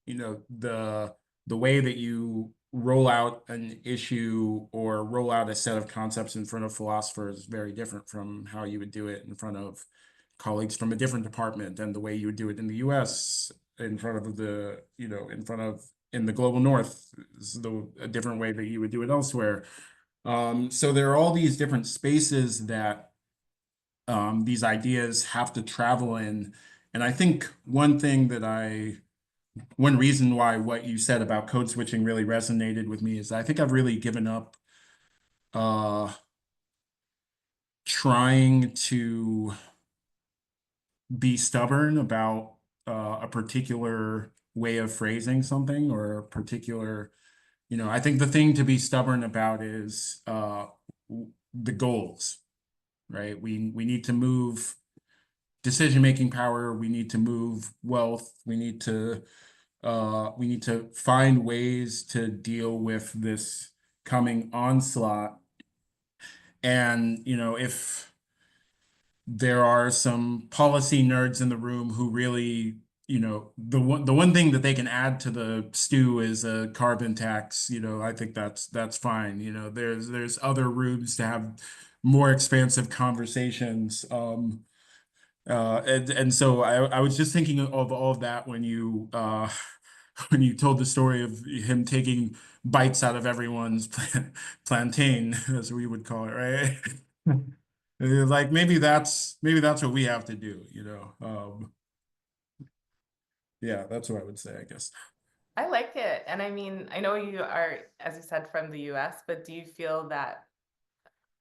You know, the way that you roll out an issue or roll out a set of concepts in front of philosophers is very different from how you would do it in front of colleagues from a different department, and the way you would do it in the US in front of the, you know, in the global north is a different way that you would do it elsewhere. So there are all these different spaces that these ideas have to travel in. And I think one reason why what you said about code switching really resonated with me is I think I've really given up trying to be stubborn about a particular way of phrasing something, or a particular, you know, I think the thing to be stubborn about is the goals, right? We need to move decision-making power, we need to move wealth, we need to find ways to deal with this coming onslaught. And, you know, if there are some policy nerds in the room who really, you know, the one thing that they can add to the stew is a carbon tax, you know, I think that's fine. You know, there's other rooms to have more expansive conversations. And so I was just thinking of all of that when you when you told the story of him taking bites out of everyone's plantain, as we would call it, right? Like maybe that's what we have to do, you know. Yeah, that's what I would say, I guess. I like it. And I mean, I know you are, as you said, from the US, but do you feel that,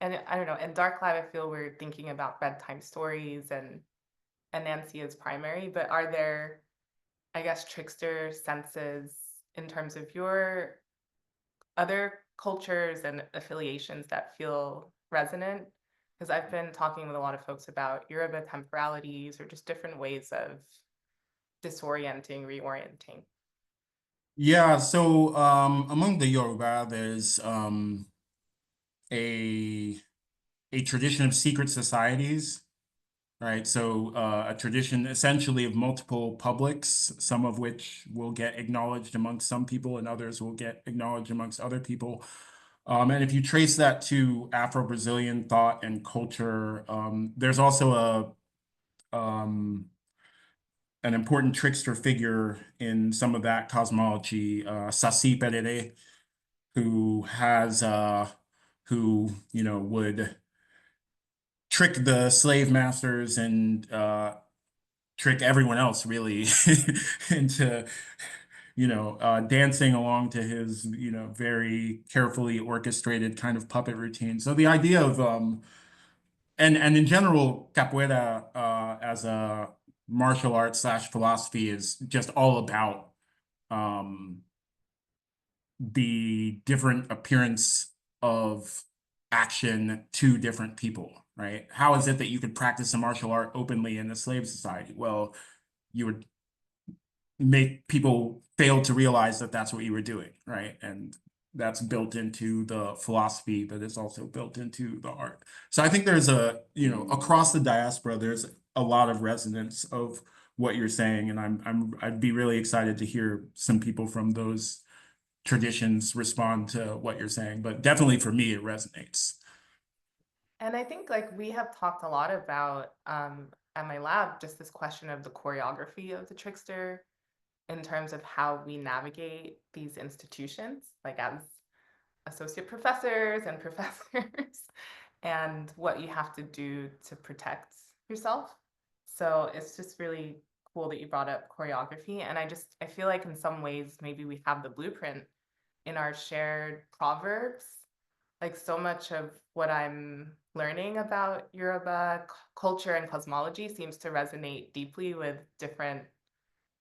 and I don't know, in Dark Lab, I feel we're thinking about bedtime stories and Nancy is primary, but are there, I guess, trickster senses in terms of your other cultures and affiliations that feel resonant? Because I've been talking with a lot of folks about Yoruba temporalities or just different ways of disorienting, reorienting. Yeah, so among the Yoruba, there's a tradition of secret societies, right? So a tradition essentially of multiple publics, some of which will get acknowledged amongst some people and others will get acknowledged amongst other people. And if you trace that to Afro-Brazilian thought and culture, there's also an important trickster figure in some of that cosmology, Saci Perere, who, you know, would trick the slave masters and trick everyone else really into, dancing along to his, very carefully orchestrated kind of puppet routine. So the idea of, and in general, capoeira as a martial art / philosophy is just all about the different appearance of action to different people, right? How is it that you could practice a martial art openly in a slave society? Well, you would make people fail to realize that that's what you were doing, right? And that's built into the philosophy, but it's also built into the art. So I think there's across the diaspora, there's a lot of resonance of what you're saying, and I'd be really excited to hear some people from those traditions respond to what you're saying. But definitely for me, it resonates. And I think like we have talked a lot about at my lab, just this question of the choreography of the trickster in terms of how we navigate these institutions, like as associate professors and professors, and what you have to do to protect yourself. So it's just really cool that you brought up choreography. And I feel like in some ways, maybe we have the blueprint in our shared proverbs. Like so much of what I'm learning about Yoruba culture and cosmology seems to resonate deeply with different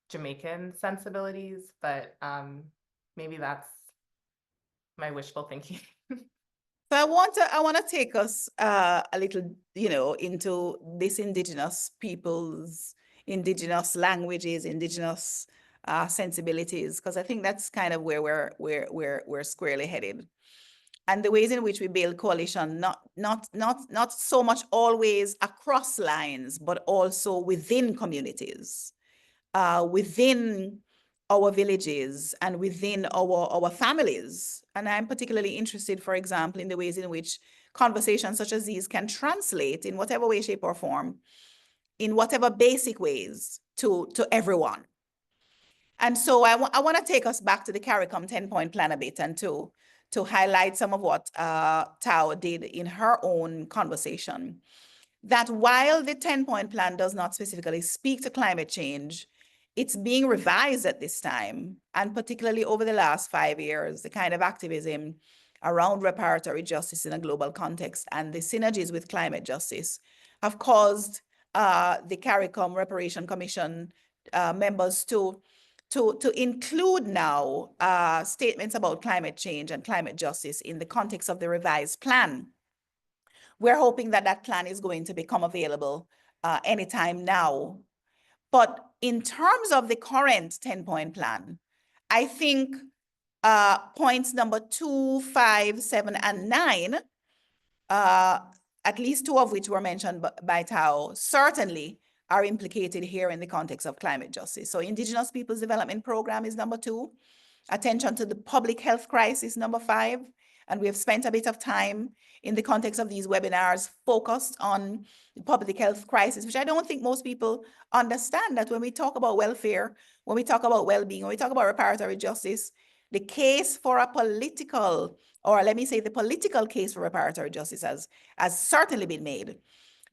Jamaican sensibilities, but maybe that's my wishful thinking. So I want to take us a little, into this indigenous peoples, indigenous languages, indigenous sensibilities, because I think that's kind of where we're squarely headed. And the ways in which we build coalition, not so much always across lines, but also within communities, within our villages and within our families. And I'm particularly interested, for example, in the ways in which conversations such as these can translate in whatever way, shape, or form, in whatever basic ways to everyone. And so I want to take us back to the CARICOM 10-point plan a bit and to highlight some of what Tao did in her own conversation. That while the 10-point plan does not specifically speak to climate change, it's being revised at this time, and particularly over the last 5 years, the kind of activism around reparatory justice in a global context and the synergies with climate justice have caused the CARICOM Reparation Commission members to include now statements about climate change and climate justice in the context of the revised plan. We're hoping that that plan is going to become available anytime now. But in terms of the current 10-point plan, I think points number 2, 5, 7, and 9, at least 2 of which were mentioned by Tao, certainly are implicated here in the context of climate justice. So Indigenous Peoples Development Program is number 2. Attention to the public health crisis, number 5. And we have spent a bit of time in the context of these webinars focused on the public health crisis, which I don't think most people understand, that when we talk about welfare, when we talk about well-being, when we talk about reparatory justice, the case for a political, or let me say the political case for reparatory justice has certainly been made.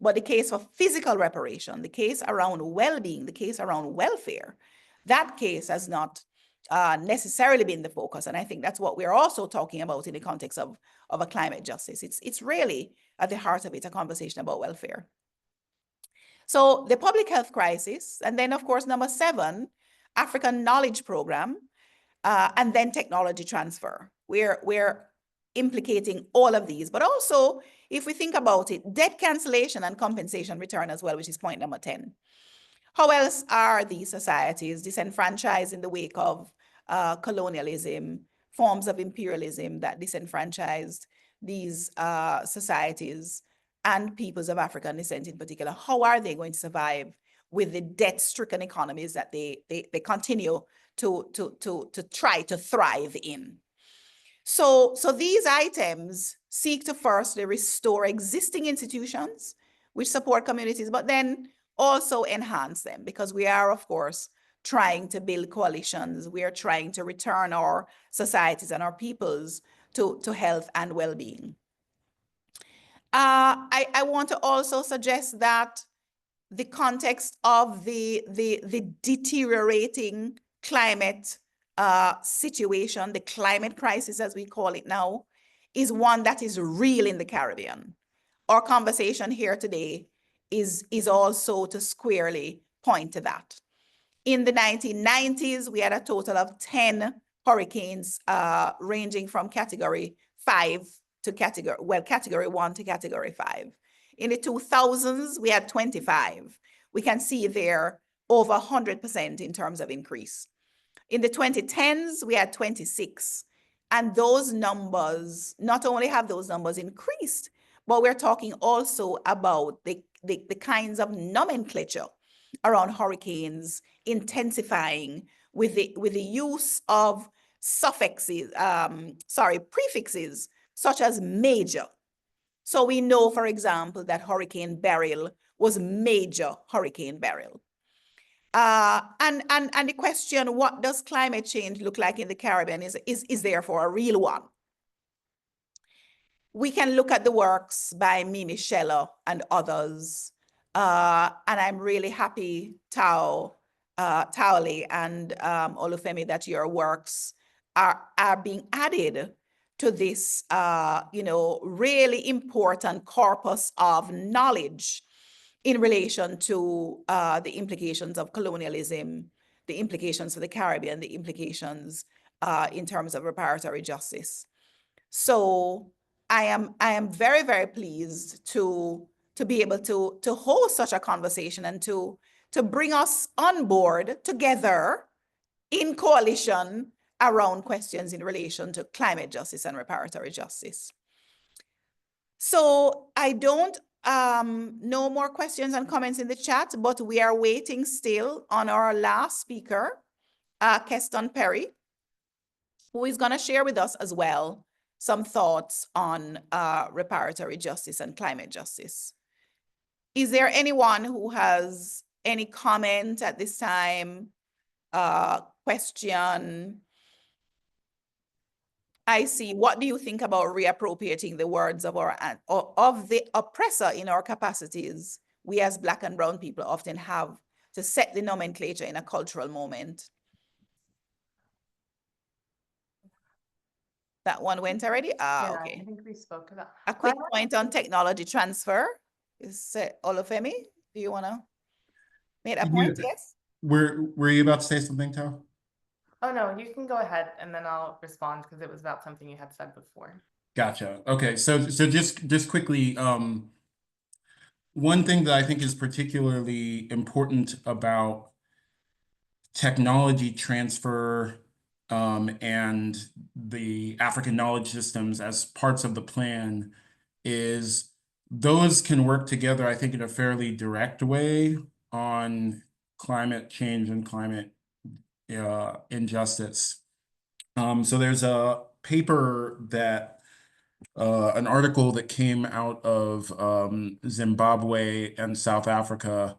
But the case for physical reparation, the case around well-being, the case around welfare, that case has not necessarily been the focus. And I think that's what we're also talking about in the context of a climate justice. It's really at the heart of it, a conversation about welfare. So the public health crisis, and then of course, number 7, African Knowledge Program, and then technology transfer. We're implicating all of these, but also if we think about it, debt cancellation and compensation return as well, which is point number 10. How else are these societies disenfranchised in the wake of colonialism, forms of imperialism that disenfranchised these societies and peoples of African descent in particular? How are they going to survive with the debt-stricken economies that they continue to try to thrive in? So these items seek to firstly restore existing institutions which support communities, but then also enhance them, because we are, of course, trying to build coalitions. We are trying to return our societies and our peoples to health and well-being. I want to also suggest that the context of the deteriorating climate situation, the climate crisis as we call it now, is one that is real in the Caribbean. Our conversation here today is also to squarely point to that. In the 1990s, we had a total of 10 hurricanes ranging from category 5 to category 1 to category 5. In the 2000s, we had 25. We can see there over 100% in terms of increase. In the 2010s, we had 26. And those numbers, not only have those numbers increased, but we're talking also about the kinds of nomenclature around hurricanes intensifying with the use of prefixes such as major. So we know, for example, that Hurricane Beryl was Major Hurricane Beryl. And the question, what does climate change look like in the Caribbean, is therefore a real one. We can look at the works by Mimi Scheller and others. And I'm really happy, Taole and Olufemi, that your works are being added to this, really important corpus of knowledge in relation to the implications of colonialism, the implications for the Caribbean, the implications in terms of reparatory justice. So I am very, very pleased to be able to host such a conversation and to bring us on board together in coalition around questions in relation to climate justice and reparatory justice. So I don't no more questions and comments in the chat, but we are waiting still on our last speaker, Keston Perry, who is going to share with us as well some thoughts on reparatory justice and climate justice. Is there anyone who has any comment at this time, question? I see. What do you think about reappropriating the words of the oppressor in our capacities? We as Black and Brown people often have to set the nomenclature in a cultural moment. That one went already? Yeah, Okay. I think we spoke about A quick point on technology transfer. Is Olufemi, do you want to make a point? Yes. Were you about to say something, Tao? Oh, no, you can go ahead and then I'll respond because it was about something you had said before. Gotcha. Okay, so just quickly, one thing that I think is particularly important about technology transfer and the African knowledge systems as parts of the plan is those can work together, I think, in a fairly direct way on climate change and climate injustice. So there's a paper that an article that came out of Zimbabwe and South Africa,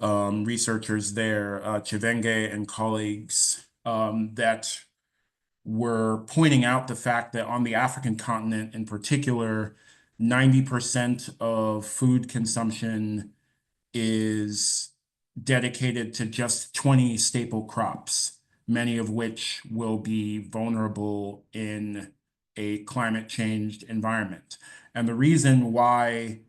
researchers there, Chivenge and colleagues, that were pointing out the fact that on the African continent in particular, 90% of food consumption is dedicated to just 20 staple crops, many of which will be vulnerable in a climate changed environment. And the reason why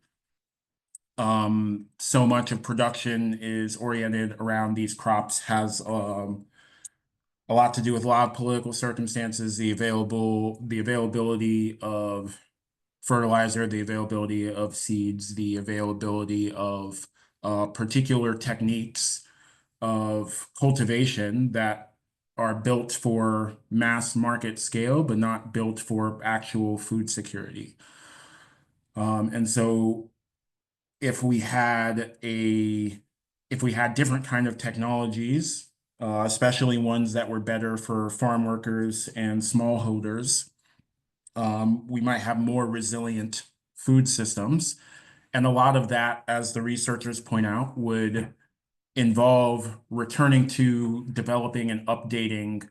so much of production is oriented around these crops has a lot to do with a lot of political circumstances, the availability of fertilizer, the availability of seeds, the availability of particular techniques of cultivation that are built for mass market scale, but not built for actual food security. And so if we had different kind of technologies, especially ones that were better for farm workers and smallholders, we might have more resilient food systems. And a lot of that, as the researchers point out, would involve returning to developing and updating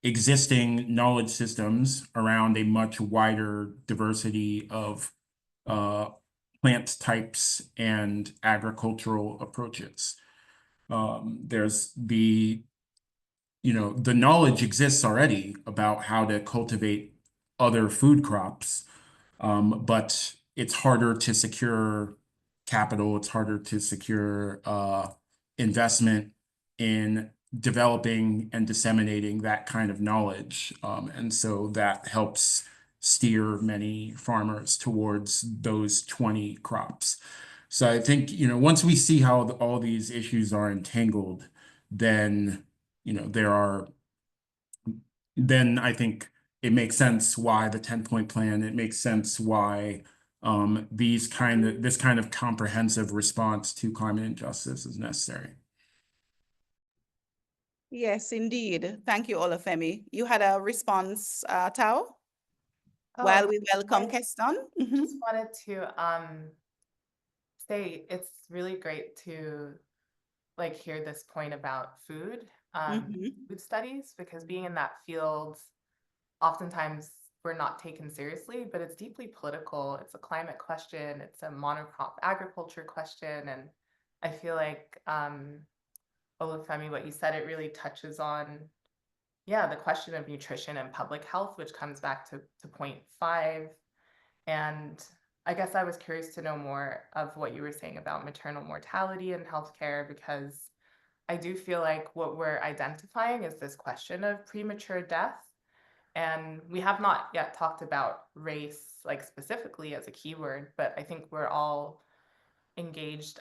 existing knowledge systems around a much wider diversity of plant types and agricultural approaches. There's the knowledge exists already about how to cultivate other food crops, but it's harder to secure capital. It's harder to secure investment in developing and disseminating that kind of knowledge. And so that helps steer many farmers towards those 20 crops. So I think, once we see how all these issues are entangled, then, then I think it makes sense why the 10-point plan, it makes sense why this kind of comprehensive response to climate injustice is necessary. Yes, indeed. Thank you, Olufemi. You had a response, Tao? While we welcome I Keston. just wanted to say it's really great to hear this point about food, food studies, because being in that field, oftentimes we're not taken seriously, but it's deeply political. It's a climate question, it's a monocrop agriculture question, and I feel like Olufemi, what you said, it really touches on, the question of nutrition and public health, which comes back to point 5. And I guess I was curious to know more of what you were saying about maternal mortality in healthcare, because I do feel like what we're identifying is this question of premature death. And we have not yet talked about race, specifically as a keyword, but I think we're all engaged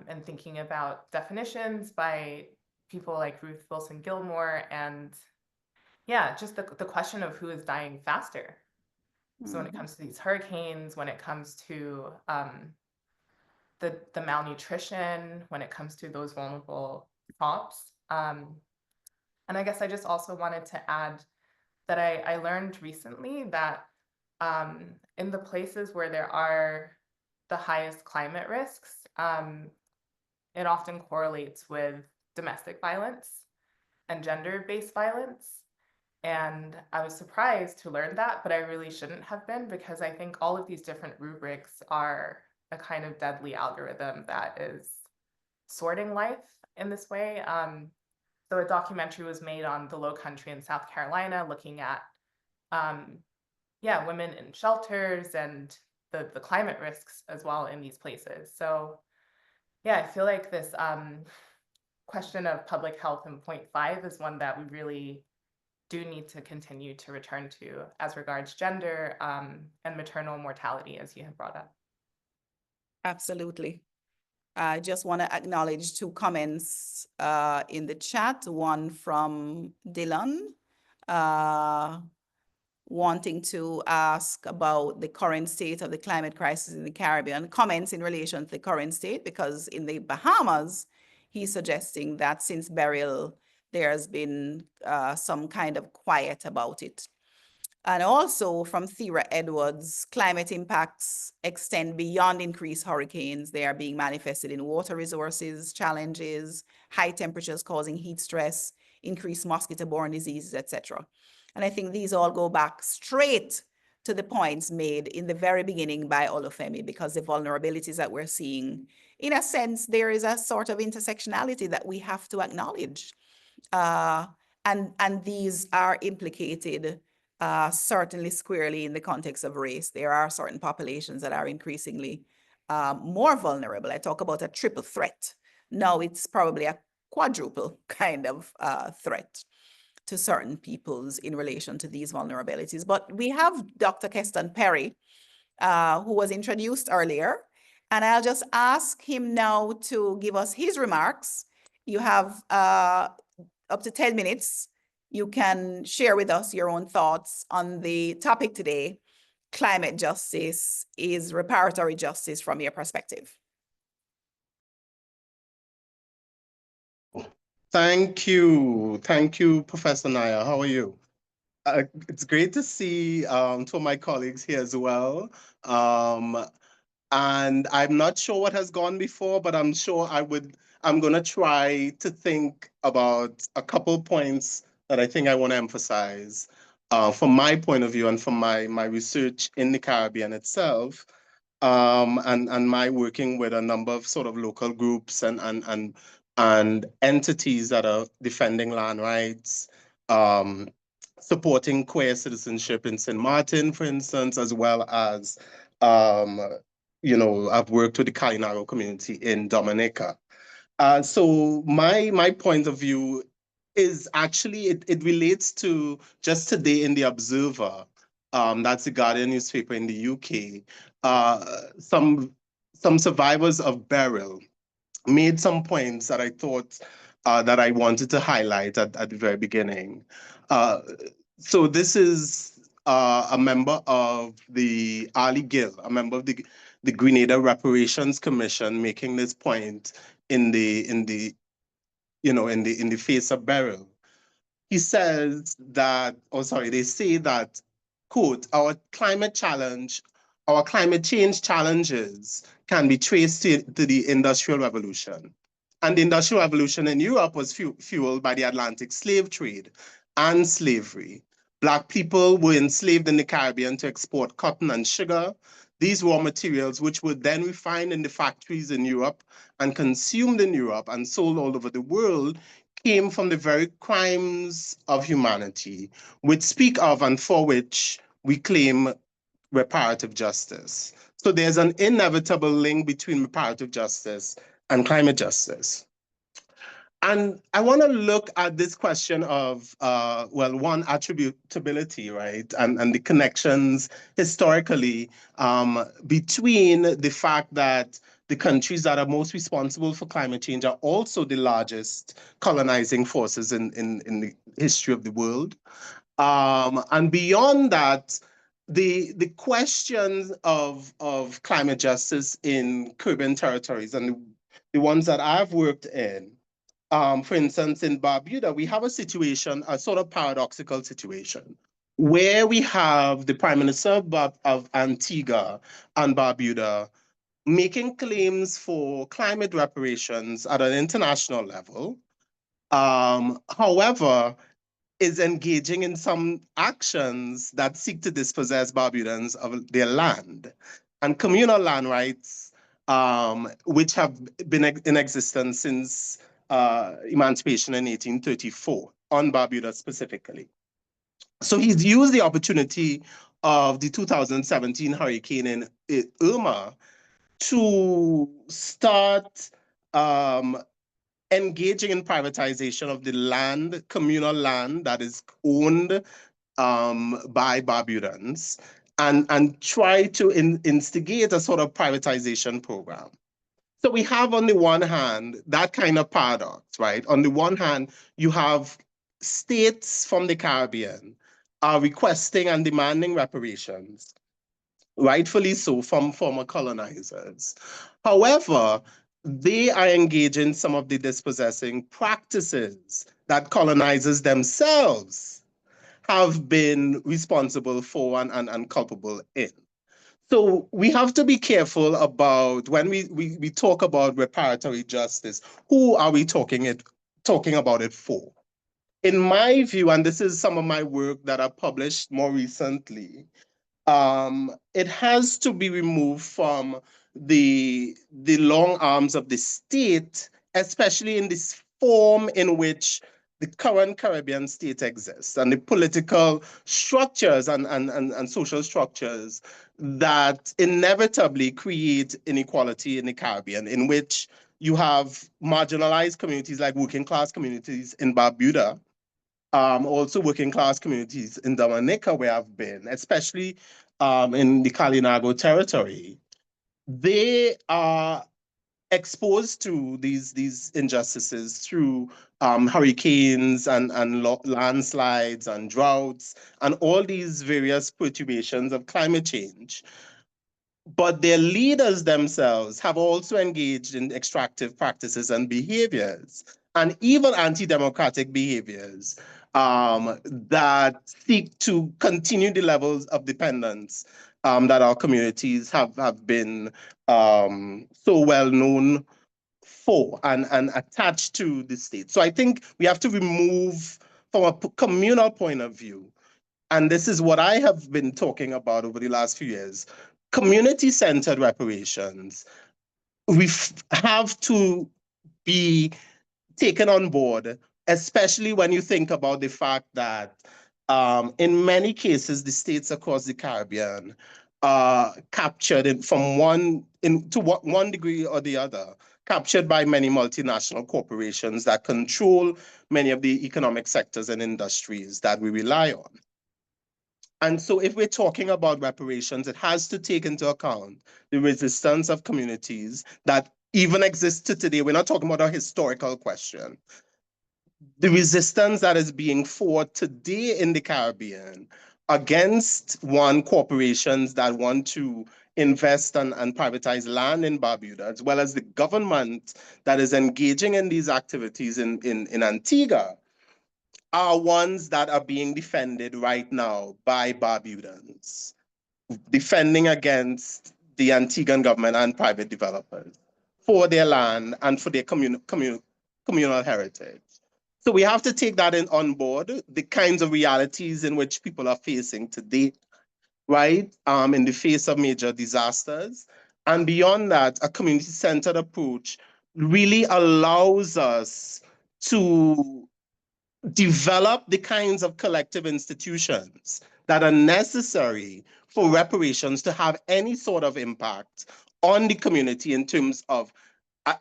in thinking about definitions by people like Ruth Wilson Gilmore, and just the question of who is dying faster. So when it comes to these hurricanes, when it comes to the malnutrition, when it comes to those vulnerable crops. And I guess I just also wanted to add that I learned recently that in the places where there are the highest climate risks, it often correlates with domestic violence and gender-based violence. And I was surprised to learn that, but I really shouldn't have been, because I think all of these different rubrics are a kind of deadly algorithm that is sorting life in this way. So a documentary was made on the Low Country in South Carolina, looking at women in shelters and the climate risks as well in these places. So I feel like this question of public health in point 5 is one that we really do need to continue to return to as regards gender and maternal mortality, as you have brought up. Absolutely. I just want to acknowledge 2 comments in the chat. One from Dylan, wanting to ask about the current state of the climate crisis in the Caribbean, comments in relation to the current state, because in the Bahamas, he's suggesting that since Beryl, there's been some kind of quiet about it. And also from Thera Edwards, climate impacts extend beyond increased hurricanes. They are being manifested in water resources, challenges, high temperatures causing heat stress, increased mosquito-borne diseases, etc. And I think these all go back straight to the points made in the very beginning by Olufemi, because the vulnerabilities that we're seeing, in a sense, there is a sort of intersectionality that we have to acknowledge. And these are implicated certainly squarely in the context of race. There are certain populations that are increasingly more vulnerable. I talk about a triple threat. Now it's probably a quadruple kind of threat to certain peoples in relation to these vulnerabilities. But we have Dr. Keston Perry, who was introduced earlier, and I'll just ask him now to give us his remarks. You have up to 10 minutes. You can share with us your own thoughts on the topic today. Climate justice is reparatory justice from your perspective. Thank you, Professor Naya. How are you? It's great to see 2 of my colleagues here as well. And I'm not sure what has gone before, but I'm sure I'm gonna try to think about a couple points that I think I want to emphasize from my point of view and from my research in the Caribbean itself. and my working with a number of sort of local groups and entities that are defending land rights, supporting queer citizenship in St. Martin, for instance, as well as, I've worked with the Kalinago community in Dominica. So my point of view is actually, it relates to just today in the Observer, that's the Guardian newspaper in the UK, some survivors of Beryl made some points that I thought that I wanted to highlight at the very beginning. So this is a member of the Ali Gill, a member of the Grenada Reparations Commission, making this point in the face of Beryl. He says that, they say that, quote, our climate change challenges can be traced to the Industrial Revolution. And the Industrial Revolution in Europe was fueled by the Atlantic slave trade and slavery. Black people were enslaved in the Caribbean to export cotton and sugar. These raw materials, which were then refined in the factories in Europe and consumed in Europe and sold all over the world, came from the very crimes of humanity, which speak of and for which we claim reparative justice. So there's an inevitable link between reparative justice and climate justice. And I want to look at this question of, one, attributability, right? And the connections historically between the fact that the countries that are most responsible for climate change are also the largest colonizing forces in the history of the world. And beyond that, the questions of climate justice in Caribbean territories and the ones that I've worked in, for instance, in Barbuda, we have a situation, a sort of paradoxical situation, where we have the Prime Minister of Antigua and Barbuda making claims for climate reparations at an international level. However, is engaging in some actions that seek to dispossess Barbudans of their land and communal land rights, which have been in existence since emancipation in 1834 on Barbuda specifically. So he's used the opportunity of the 2017 hurricane in Irma to start engaging in privatization of the land, communal land that is owned by Barbudans, and try to instigate a sort of privatization program. So we have, on the one hand, that kind of paradox, right? On the one hand, you have states from the Caribbean requesting and demanding reparations, rightfully so, from former colonizers. However, they are engaged in some of the dispossessing practices that colonizers themselves have been responsible for and culpable in. So we have to be careful about when we talk about reparatory justice, who are we talking about it for? In my view, and this is some of my work that I published more recently, it has to be removed from the long arms of the state, especially in this form in which the current Caribbean state exists, and the political structures and social structures that inevitably create inequality in the Caribbean, in which you have marginalized communities like working class communities in Barbuda, also working class communities in Dominica, where I've been, especially in the Kalinago territory. They are exposed to these injustices through hurricanes and landslides and droughts and all these various perturbations of climate change. But their leaders themselves have also engaged in extractive practices and behaviors, and even anti-democratic behaviors that seek to continue the levels of dependence that our communities have been so well known for and attached to the state. So I think we have to remove, from a communal point of view, and this is what I have been talking about over the last few years, community-centered reparations, have to be taken on board, especially when you think about the fact that in many cases, the states across the Caribbean are captured from one degree or the other, captured by many multinational corporations that control many of the economic sectors and industries that we rely on. And so if we're talking about reparations, it has to take into account the resistance of communities that even exist to today. We're not talking about a historical question. The resistance that is being fought today in the Caribbean against corporations that want to invest and privatize land in Barbuda, as well as the government that is engaging in these activities in Antigua, are ones that are being defended right now by Barbudans, defending against the Antiguan government and private developers for their land and for their communal heritage. So we have to take that on board, the kinds of realities in which people are facing today, right? In the face of major disasters. And beyond that, a community-centered approach really allows us to develop the kinds of collective institutions that are necessary for reparations to have any sort of impact on the community in terms of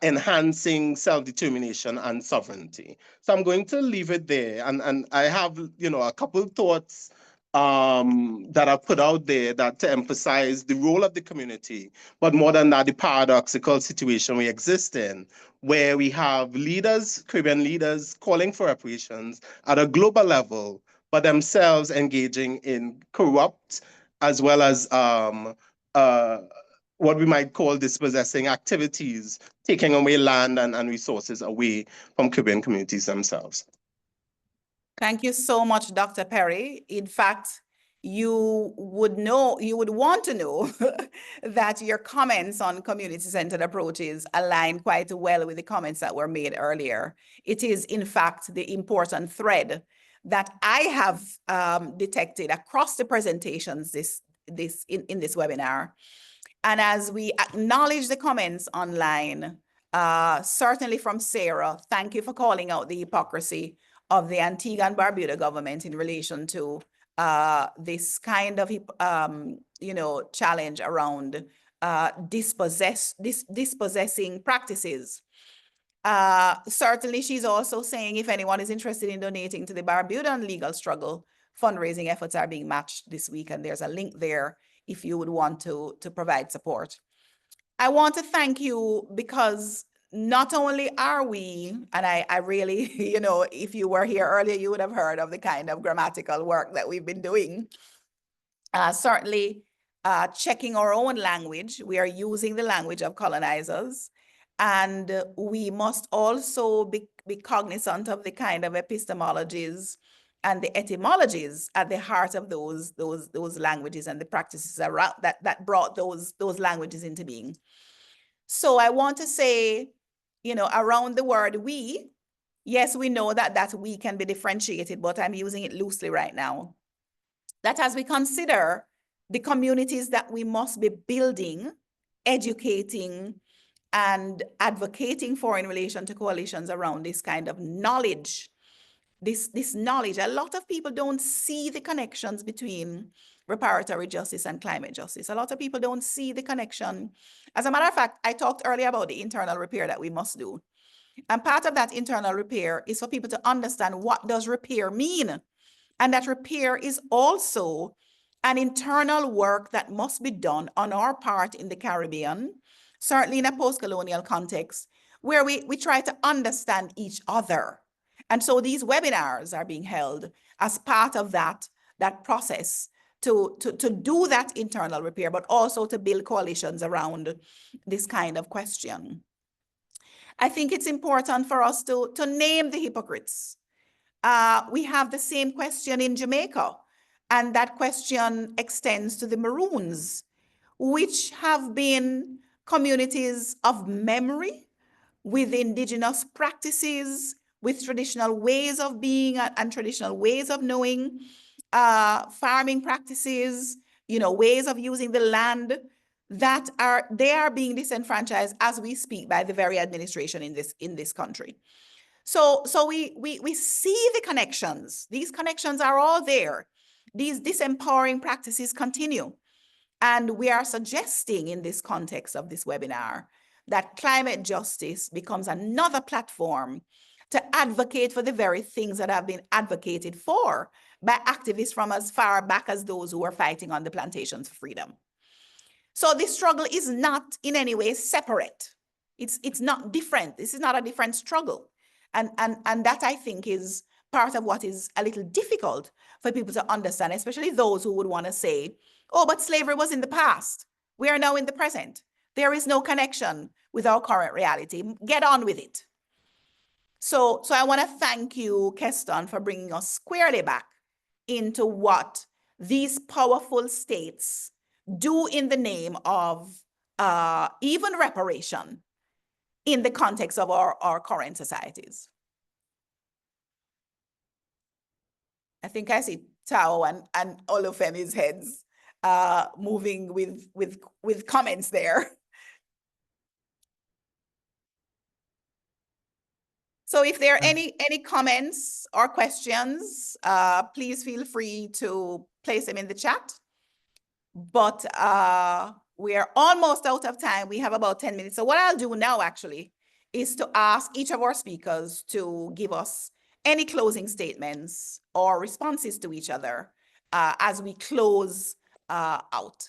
enhancing self-determination and sovereignty. So I'm going to leave it there. And I have, a couple of thoughts that are put out there that to emphasize the role of the community, but more than that, the paradoxical situation we exist in, where we have leaders, Caribbean leaders, calling for reparations at a global level, but themselves engaging in corrupt as well as what we might call dispossessing activities, taking away land and resources away from Caribbean communities themselves. Thank you so much, Dr. Perry. In fact, you would want to know that your comments on community-centered approaches align quite well with the comments that were made earlier. It is, in fact, the important thread that I have detected across the presentations in this webinar. And as we acknowledge the comments online, certainly from Sarah, thank you for calling out the hypocrisy of the Antigua and Barbuda government in relation to this kind of, challenge around dispossessing practices. Certainly, she's also saying if anyone is interested in donating to the Barbudan legal struggle, fundraising efforts are being matched this week, and there's a link there if you would want to provide support. I want to thank you because not only are we, and I really, if you were here earlier, you would have heard of the kind of grammatical work that we've been doing. Certainly checking our own language. We are using the language of colonizers. And we must also be cognizant of the kind of epistemologies and the etymologies at the heart of those languages and the practices around that brought those languages into being. So I want to say, around the word we, yes, we know that we can be differentiated, but I'm using it loosely right now. That as we consider the communities that we must be building, educating, and advocating for in relation to coalitions around this kind of knowledge, this knowledge. A lot of people don't see the connections between reparatory justice and climate justice. A lot of people don't see the connection. As a matter of fact, I talked earlier about the internal repair that we must do. And part of that internal repair is for people to understand what does repair mean. And that repair is also an internal work that must be done on our part in the Caribbean, certainly in a post-colonial context, where we try to understand each other. And so these webinars are being held as part of that process to do that internal repair, but also to build coalitions around this kind of question. I think it's important for us to name the hypocrites. We have the same question in Jamaica, and that question extends to the Maroons, which have been communities of memory with indigenous practices, with traditional ways of being and traditional ways of knowing, farming practices, ways of using the land that they are being disenfranchised as we speak by the very administration in this country. So we see the connections. These connections are all there. These disempowering practices continue. And we are suggesting in this context of this webinar that climate justice becomes another platform to advocate for the very things that have been advocated for by activists from as far back as those who were fighting on the plantations for freedom. So this struggle is not in any way separate. It's not different. This is not a different struggle. And that, I think, is part of what is a little difficult for people to understand, especially those who would want to say, oh, but slavery was in the past. We are now in the present. There is no connection with our current reality. Get on with it. So I want to thank you, Keston, for bringing us squarely back into what these powerful states do in the name of even reparation in the context of our current societies. I think I see Tao and Olufemi's heads moving with comments there. So if there are any comments or questions, please feel free to place them in the chat. But we are almost out of time. We have about 10 minutes. So what I'll do now actually is to ask each of our speakers to give us any closing statements or responses to each other as we close out.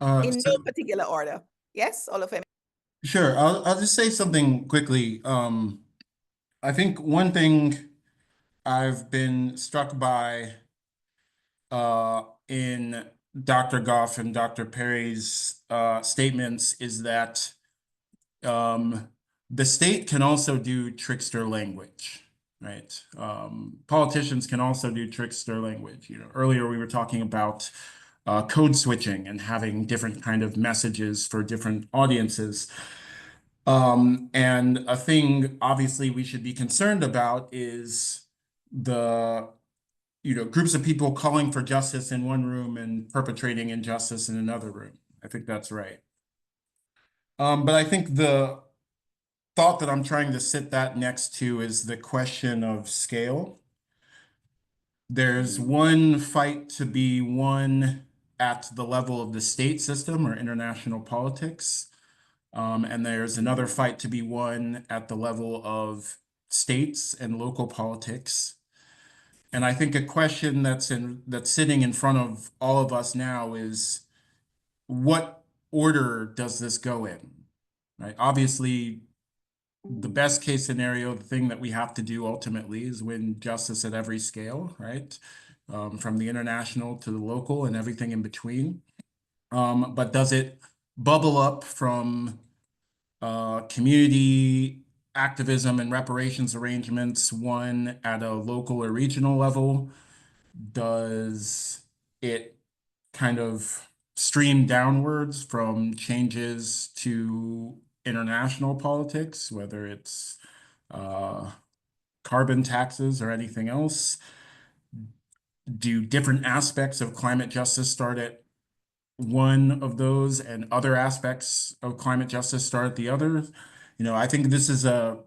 In no particular order. Yes, all of them. Sure, I'll just say something quickly. I think one thing I've been struck by in Dr. Goff and Dr. Perry's statements is that the state can also do trickster language, right? Politicians can also do trickster language. Earlier we were talking about code switching and having different kind of messages for different audiences. And a thing obviously we should be concerned about is the groups of people calling for justice in one room and perpetrating injustice in another room. I think that's right. But I think the thought that I'm trying to sit that next to is the question of scale. There's one fight to be won at the level of the state system or international politics. And there's another fight to be won at the level of states and local politics. And I think a question that's sitting in front of all of us now is, what order does this go in? Right? Obviously, the best case scenario, the thing that we have to do ultimately is win justice at every scale, right? From the international to the local and everything in between. But does it bubble up from community activism and reparations arrangements, one at a local or regional level? Does it kind of stream downwards from changes to international politics, whether it's carbon taxes or anything else? Do different aspects of climate justice start at one of those and other aspects of climate justice start at the other? I think this is a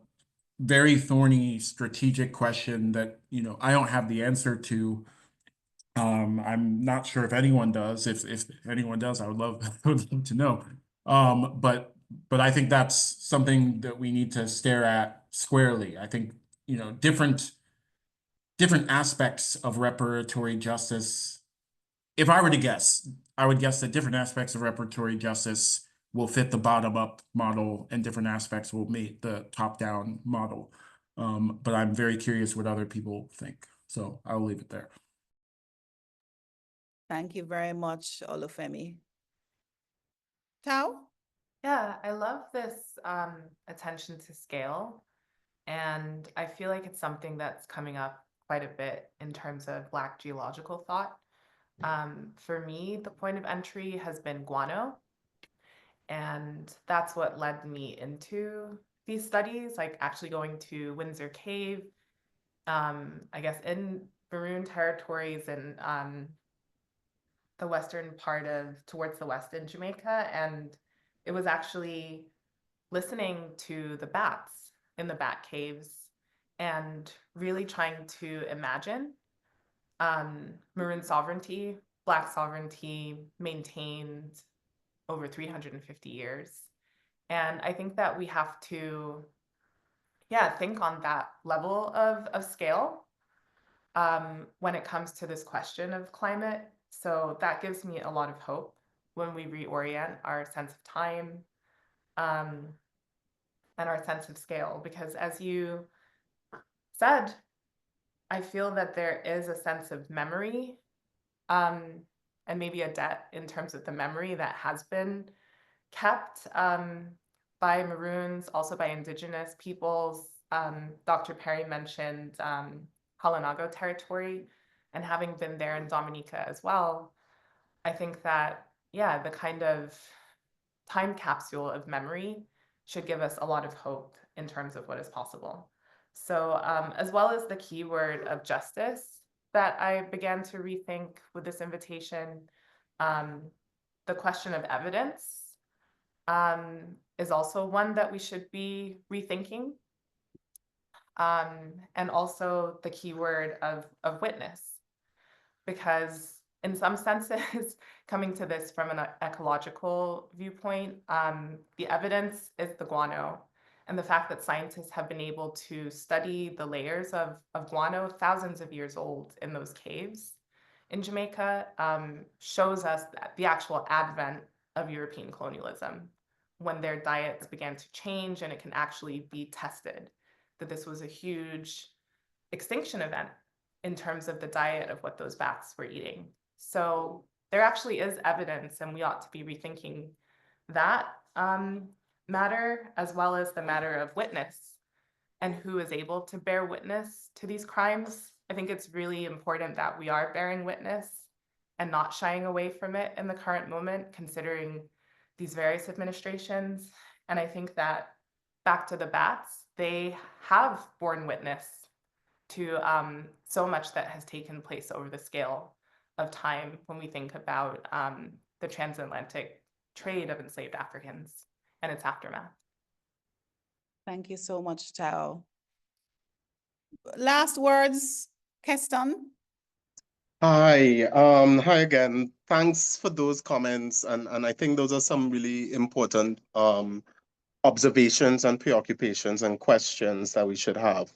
very thorny strategic question that, I don't have the answer to. I'm not sure if anyone does. If anyone does, I would love to know. But I think that's something that we need to stare at squarely. I think, different aspects of reparatory justice. If I were to guess, I would guess that different aspects of reparatory justice will fit the bottom-up model and different aspects will meet the top-down model. But I'm very curious what other people think. So I'll leave it there. Thank you very much, Olufemi. Tao? Yeah, I love this attention to scale. And I feel like it's something that's coming up quite a bit in terms of Black geological thought. For me, the point of entry has been guano. And that's what led me into these studies, like actually going to Windsor Cave, I guess in Maroon territories and the western part of towards the west in Jamaica, and it was actually listening to the bats in the bat caves and really trying to imagine Maroon sovereignty, Black sovereignty maintained over 350 years. And I think that we have to, think on that level of scale when it comes to this question of climate. So that gives me a lot of hope when we reorient our sense of time and our sense of scale. Because as you said, I feel that there is a sense of memory and maybe a debt in terms of the memory that has been kept by Maroons, also by Indigenous peoples. Dr. Perry mentioned Kalinago territory, and having been there in Dominica as well, I think that, the kind of time capsule of memory should give us a lot of hope in terms of what is possible. So as well as the keyword of justice that I began to rethink with this invitation, the question of evidence is also one that we should be rethinking. And also the keyword of witness, because in some senses, coming to this from an ecological viewpoint, the evidence is the guano. And the fact that scientists have been able to study the layers of guano thousands of years old in those caves in Jamaica shows us that the actual advent of European colonialism, when their diets began to change and it can actually be tested, that this was a huge extinction event in terms of the diet of what those bats were eating. So there actually is evidence, and we ought to be rethinking that matter, as well as the matter of witness and who is able to bear witness to these crimes. I think it's really important that we are bearing witness and not shying away from it in the current moment, considering these various administrations. And I think that back to the bats, they have borne witness to so much that has taken place over the scale of time when we think about the transatlantic trade of enslaved Africans and its aftermath. Thank you so much, Tao. Last words, Keston. Hi, hi again. Thanks for those comments, and I think those are some really important observations and preoccupations and questions that we should have.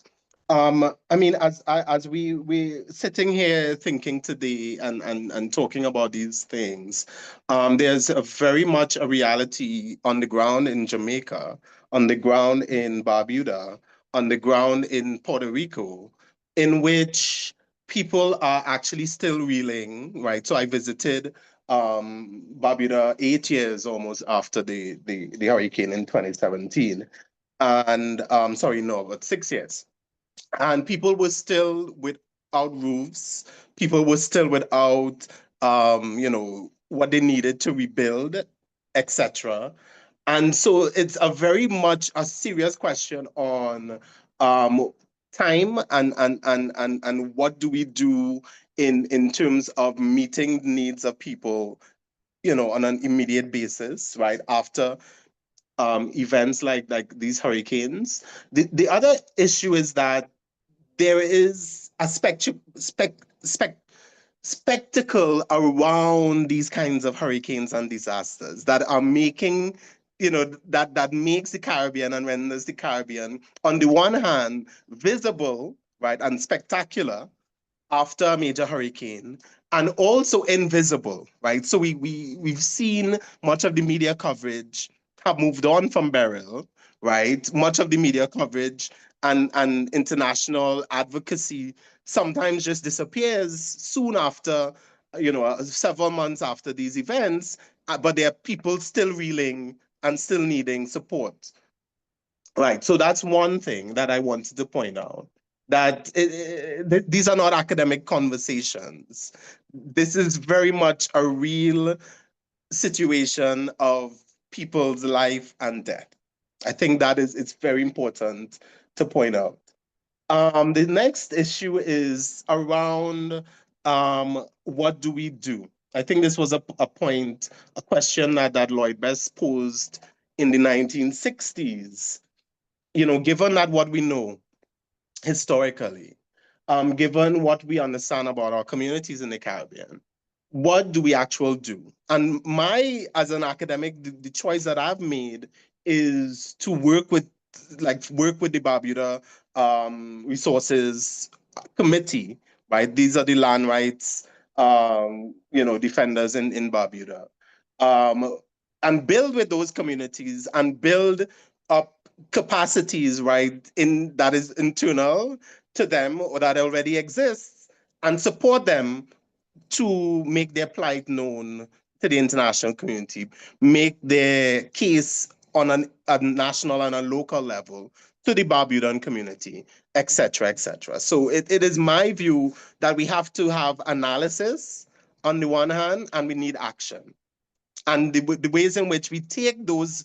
I mean, as we sitting here thinking today and talking about these things, there's a very much a reality on the ground in Jamaica, on the ground in Barbuda, on the ground in Puerto Rico, in which people are actually still reeling, right? So I visited Barbuda 8 years almost after the hurricane in 2017. And sorry, no, but 6 years. And people were still without roofs. People were still without, what they needed to rebuild, etc. And so it's a very much a serious question on time and what do we do in terms of meeting the needs of people, on an immediate basis, right after events like these hurricanes. The other issue is that there is a spectacle around these kinds of hurricanes and disasters that are making, that makes the Caribbean and renders the Caribbean, on the one hand, visible, right, and spectacular after a major hurricane, and also invisible, right? So we've seen much of the media coverage have moved on from Beryl, right? Much of the media coverage and international advocacy sometimes just disappears soon after, several months after these events, but there are people still reeling and still needing support. Right, so that's one thing that I wanted to point out, that these are not academic conversations. This is very much a real situation of people's life and death. I think that it's very important to point out. The next issue is around what do we do? I think this was a question that Lloyd Best posed in the 1960s. You know, given that what we know historically, given what we understand about our communities in the Caribbean, what do we actually do? And as an academic, the choice that I've made is to work with the Barbuda Resources Committee, right? These are the land rights, defenders in Barbuda, and build with those communities and build up capacities, right, that is internal to them or that already exists, and support them to make their plight known to the international community, make their case on a national and a local level to the Barbudan community, et cetera, et cetera. So it is my view that we have to have analysis on the one hand, and we need action. And the ways in which we take those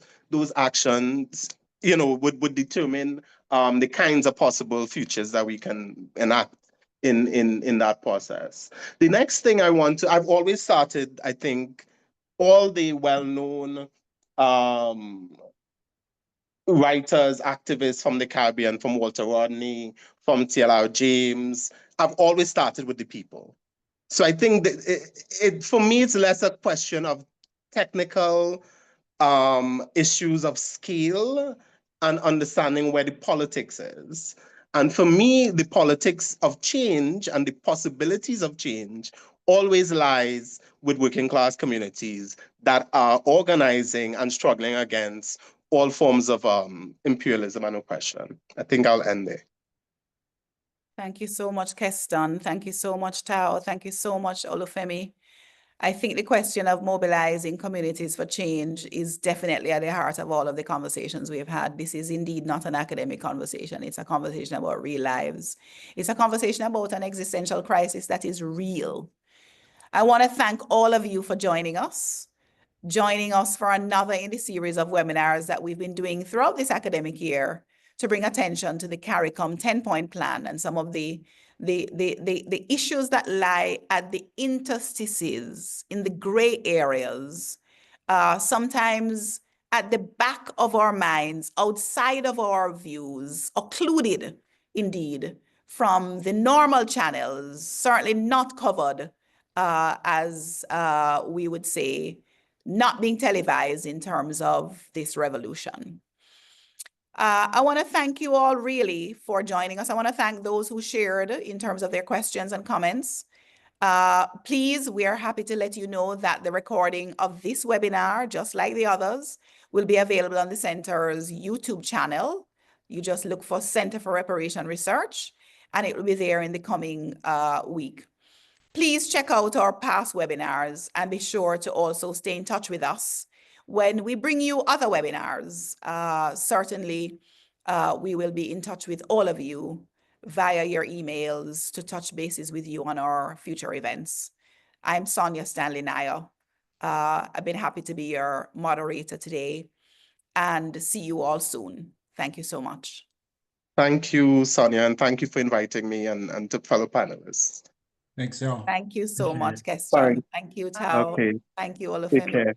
actions, would determine the kinds of possible futures that we can enact in that process. The next thing I've always started, I think, all the well-known writers, activists from the Caribbean, from Walter Rodney, from T.L.R. James, I've always started with the people. So I think that for me, it's less a question of technical issues of scale and understanding where the politics is. And for me, the politics of change and the possibilities of change always lies with working class communities that are organizing and struggling against all forms of imperialism and oppression. I think I'll end there. Thank you so much, Keston. Thank you so much, Tao. Thank you so much, Olufemi. I think the question of mobilizing communities for change is definitely at the heart of all of the conversations we've had. This is indeed not an academic conversation. It's a conversation about real lives. It's a conversation about an existential crisis that is real. I want to thank all of you for joining us for another in the series of webinars that we've been doing throughout this academic year to bring attention to the CARICOM 10-point plan and some of the issues that lie at the interstices, in the gray areas, sometimes at the back of our minds, outside of our views, occluded indeed from the normal channels, certainly not covered as we would say, not being televised in terms of this revolution. I want to thank you all really for joining us. I want to thank those who shared in terms of their questions and comments. Please, we are happy to let you know that the recording of this webinar, just like the others, will be available on the Center's YouTube channel. You just look for Center for Reparation Research, and it will be there in the coming week. Please check out our past webinars and be sure to also stay in touch with us when we bring you other webinars. Certainly, we will be in touch with all of you via your emails to touch bases with you on our future events. I'm Sonia Stanley Nayo. I've been happy to be your moderator today and see you all soon. Thank you so much. Thank you, Sonia, and thank you for inviting me and to fellow panelists. Thanks, y'all. Thank you so Appreciate much, it. Keston. Thank you, Tao. Okay. Thank you, Take Olufemi. care.